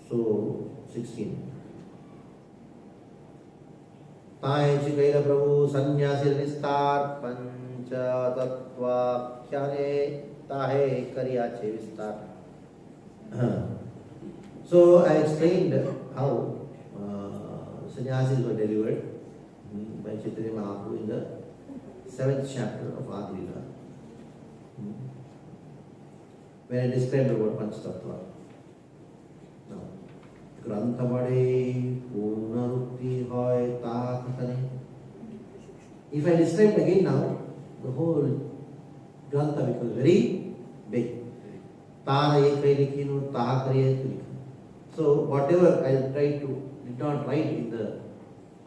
So, 16. ताए चिकैल प्रभु सन्यासी निस्तार पंच तत्वाख्याने ताहे करियाचे विस्तार. So I explained how sannyasis were delivered by Chaitanya Mahaprabhu in the 7th chapter of Adi Lila, when I described about Panch Tattva. Now, ग्रंथ बड़े पूर्ण रूपी होय ताहा कथने. If I describe it again now, the whole grantha becomes very big. Taha ye kai likhinu, taha kariye tu likhinu. So whatever I did not write in the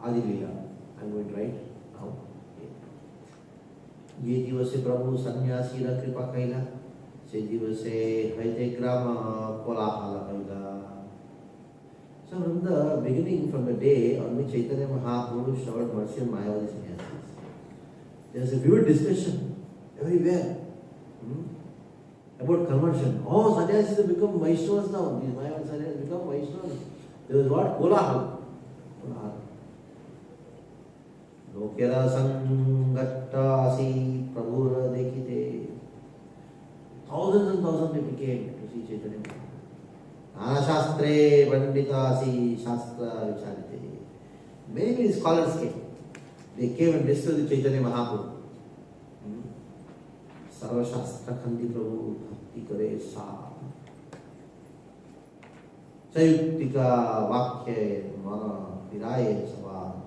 Adi Lila, I am going to write now. ये दिवसे प्रभु सन्यासी रा कृपा कैला, से दिवसे हैते ग्राम कोलाहल कैला. So from the beginning, from the day on which Chaitanya Mahaprabhu showed mercy on Mayavadi sannyasis, there was a vivid discussion everywhere about conversion. Oh, sannyasis have become Vaishnavas now. These Mayavadi sannyasis have become Vaishnavas. There was what? Kolahal. Lokera sangatta asi prabhura dekhite. Thousands and thousands of people came to see Chaitanya Mahaprabhu. Shastre Panditasi Shastra Vicharite. Many scholars came. They came and discussed with Chaitanya Mahaprabhu. Sarva Shastra Khandi Prabhu Bhakti Kare Sa. Sayuktika Vakya Mana Viraye Sabha.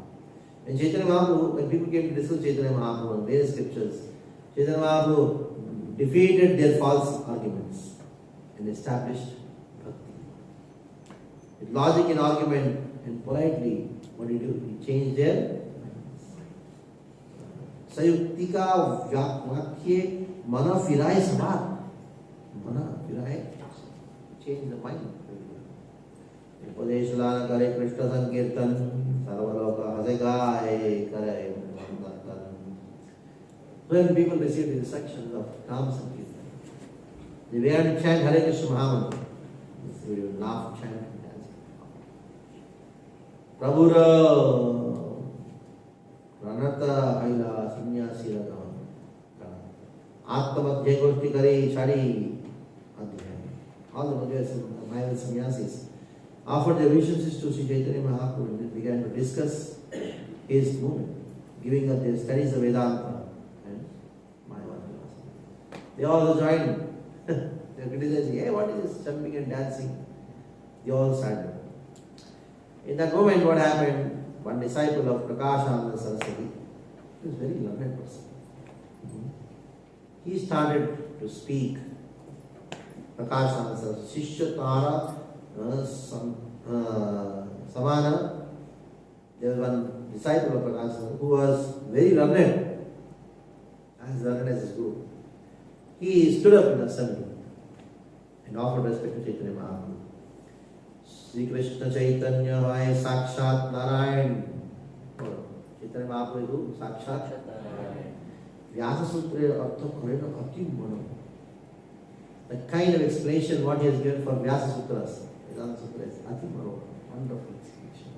When Chaitanya Mahaprabhu, when people came to discuss Chaitanya Mahaprabhu and various scriptures, Chaitanya Mahaprabhu defeated their false arguments and established with logic and argument and politely, what did he do? He changed their Sayuktika Vakye Mana Firai Sabha. Mana Firai, change the mind. Upadeshalana Kare Krishna Sankirtan Sarvaloka Hasegaye Kare Mandantan. When people received the instructions of Nam Sankirtan, they began to chant Hare Krishna Mahamantra. They would laugh, chant. Prabhura Ranata Aila Sannyasi Ragavan Atmamadhya Goshti Kari Chari Adhyay. All the Maya sannyasis offered their wishes to Sri Chaitanya Mahaprabhu and began to discuss his movement, giving up their studies of Vedanta and Mayavad philosophy. They all joined. They were criticizing, hey, what is this jumping and dancing? They all started. In that moment, what happened? One disciple of Prakashananda Saraswati, he was a very learned person. He started to speak. Prakashananda Saraswati, Shishya Tara Samana. There was one disciple of Prakashananda who was very learned, as learned as his guru. He stood up in the assembly and offered respect to Chaitanya Mahaprabhu. Sri Krishna Chaitanya Vai Sakshat Narayan. Chaitanya Mahaprabhu Sakshat Narayan. Vyasa Sutra Artha Karena Ati Mano. The kind of explanation what he has given for Vyasa Sutras, Vedanta Sutras, Ati Mano. Wonderful explanation.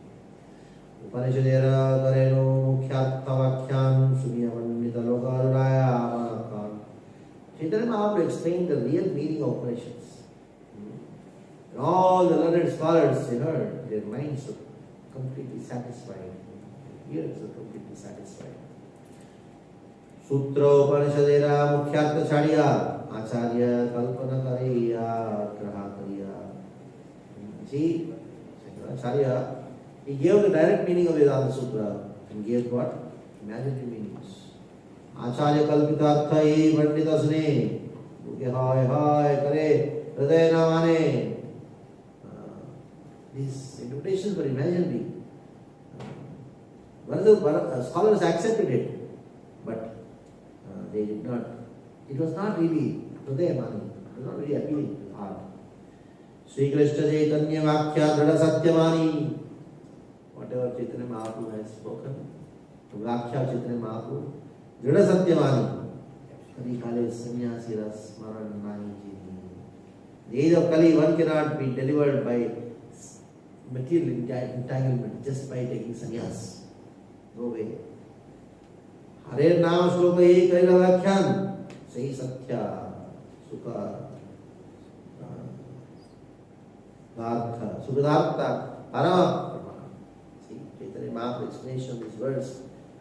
Upanishadera Kareno Mukhyat Tavakyan Sunyavannita Lokaraya Amanakan. Chaitanya Mahaprabhu explained the real meaning of Upanishads. All the learned scholars, they heard, their minds were completely satisfied. Ears were completely satisfied. Sutra Upanishadera Mukhyartha Chariya Acharya Kalpana Kariya Graha Kariya. See, Acharya, he gave the direct meaning of Vedanta Sutra and gave what? Imaginary meanings. Acharya Kalpita Arthai Pandita Sne Buke Hai Hai Kare Hriday Namane. These interpretations were imaginary. Scholars accepted it, but they did not. It was not really Hridayamani. It was not really appealing to the heart. Sri Krishna Chaitanya Vakya Dhrada Satyamani. Whatever Chaitanya Mahaprabhu has spoken, the Vakya of Chaitanya Mahaprabhu, Dhrada Satyamani. Kali Kale Sannyasi Ras Smaran Nani Jini. The age of Kali, one cannot be delivered by material entanglement just by taking sannyas. No way. Hare Nama Shloka Ye Kaila Vakyan Sahi Satya Sukha Dhartha Sukhadartha Parama. See, Chaitanya Mahaprabhu's explanation of these words.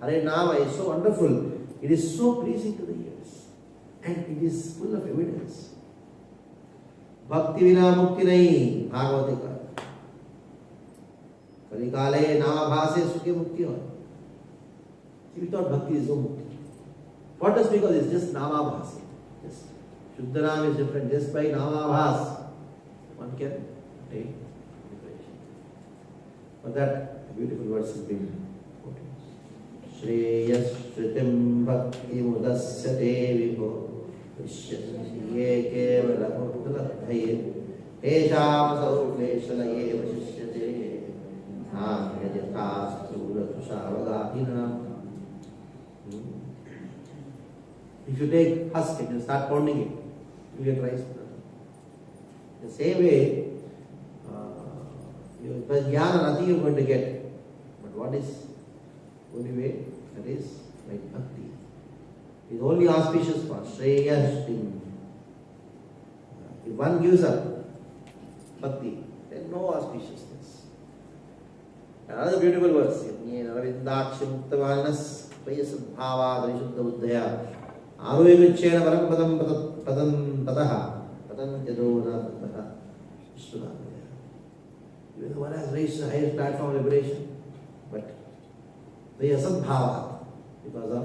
Hare Nama is so wonderful. It is so pleasing to the ears. And it is full of evidence. Bhakti Vina Mukti Nahi Bhagavatika. Kalikale Namabhase Sukhe Mukti Hoy. See, without bhakti is no mukti. What does because it's just Namabhase. Just Shuddhanam is different. Just by Namabhas, one can take liberation. For that, a beautiful verse has been quoted. Shreyas Shritim Bhakti Mudasyate Vibho Vishyasi Ye Kevala Murtaladhaye Tesham Saukleshalaye Vashishyate If you take husk and you start pounding it, you get rice. The same way, by jnana, nothing you are going to get. But what is the only way? That is like bhakti. It is only auspicious for Shreya Shrim. If one gives up bhakti, then no auspiciousness. Another beautiful verse. Ravindakshi Muktavanas Payasabhava Vishuddha Buddhaya Aruvichena Param Padam Pataha Padam Jadona Pataha Vishwanathaya. Even the one has reached the highest platform of liberation, but the asadbhava, because of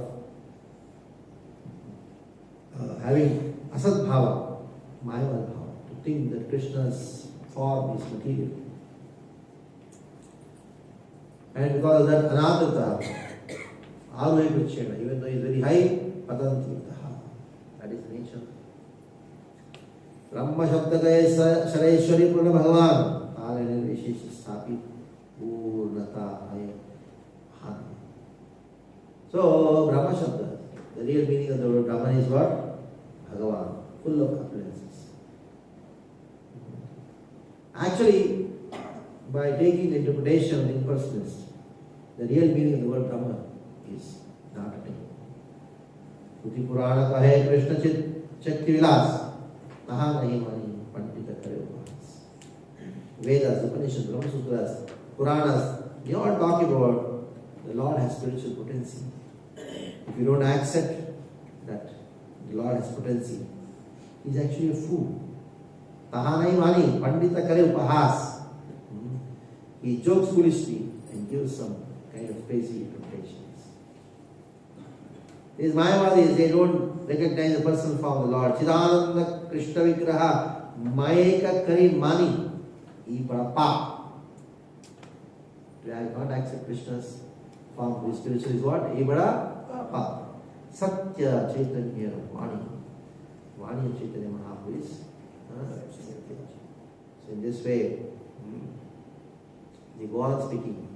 having asadbhava, Mayavad bhava, to think that Krishna's form is material. And because of that anadata, Aruvichena, even though he is very high, Padanti Pataha. That is the nature. Brahma Shabdakaya Sareshwari Purna Bhagavan. So, Brahma Shabda, the real meaning of the word Brahman is what? Bhagavan, full of appearances. Actually, by taking the interpretation of the impersonalist, the real meaning of the word Brahma is not attained. Shruti Purana kahe Krishna Chakti Vilas, taha nahi mani pandita kare upahas. Vedas, Upanishads, Brahma Sutras, Puranas, they all talk about the Lord has spiritual potency. If you don't accept that the Lord has potency, he is actually a fool. Taha nahi mani pandita kare upahas. He jokes foolishly and gives some kind of crazy interpretations. These Mayavadis, they don't recognize the personal form of the Lord. Chidananda Krishna Vigraha Mayeka Kari Mani Ibarapa. Do I not accept Krishna's form of spiritual is what? Ibarapa. Satya Chaitanya Vani. Vani of Chaitanya Mahaprabhu is Satya. So in this way, they go on speaking.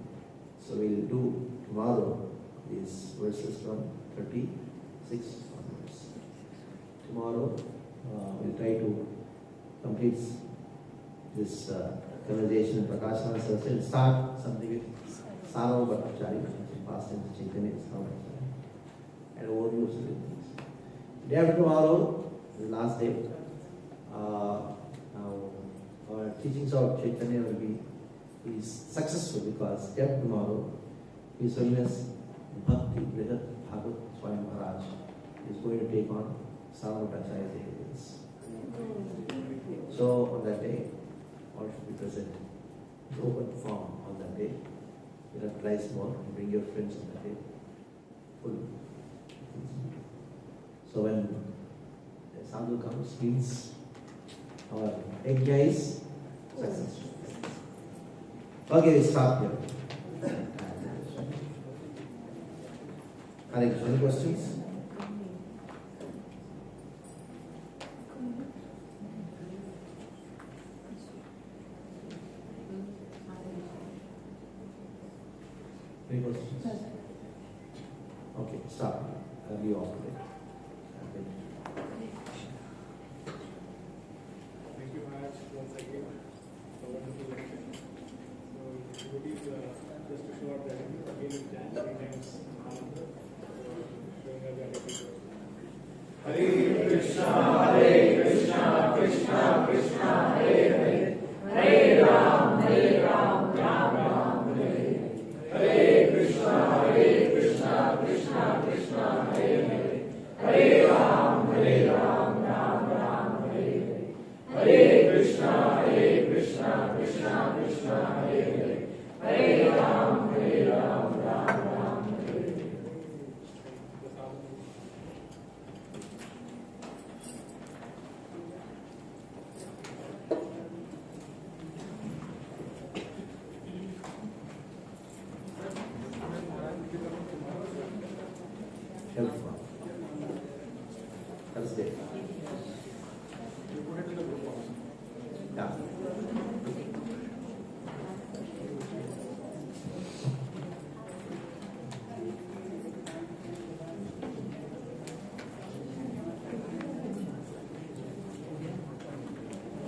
So we'll do tomorrow these verses from 36 onwards. Tomorrow we'll try to complete this conversation in Prakashana Saraswati and start something with Saro Bhattacharya, past tense Chaitanya Saraswati, and overview of certain things. Day after tomorrow, the last day, now our teachings of Chaitanya will be successful because after tomorrow, His Holiness Bhakti Brihat Bhagavat Swami Maharaj is going to take on Saro Bhattacharya's evidence. So on that day, all should be present. Open form on that day. You have price more and bring your friends on that day. Full. So when the sadhu comes, means our yajna is successful. Okay, we stop here. Any questions? Any questions? Okay, stop. I'll be off today. Thank you, Maharaj, once again for wonderful lecture. So, devotees, just to show up that again we chant 3 times Ananda, showing our gratitude. Hare Krishna, Krishna Krishna, Hare Hare, Hare Ram, Ram Ram, Hare Krishna, Krishna Krishna, Hare Hare, Hare Ram, Ram Ram, Hare Krishna, Krishna Krishna, Hare Hare, Hare Ram,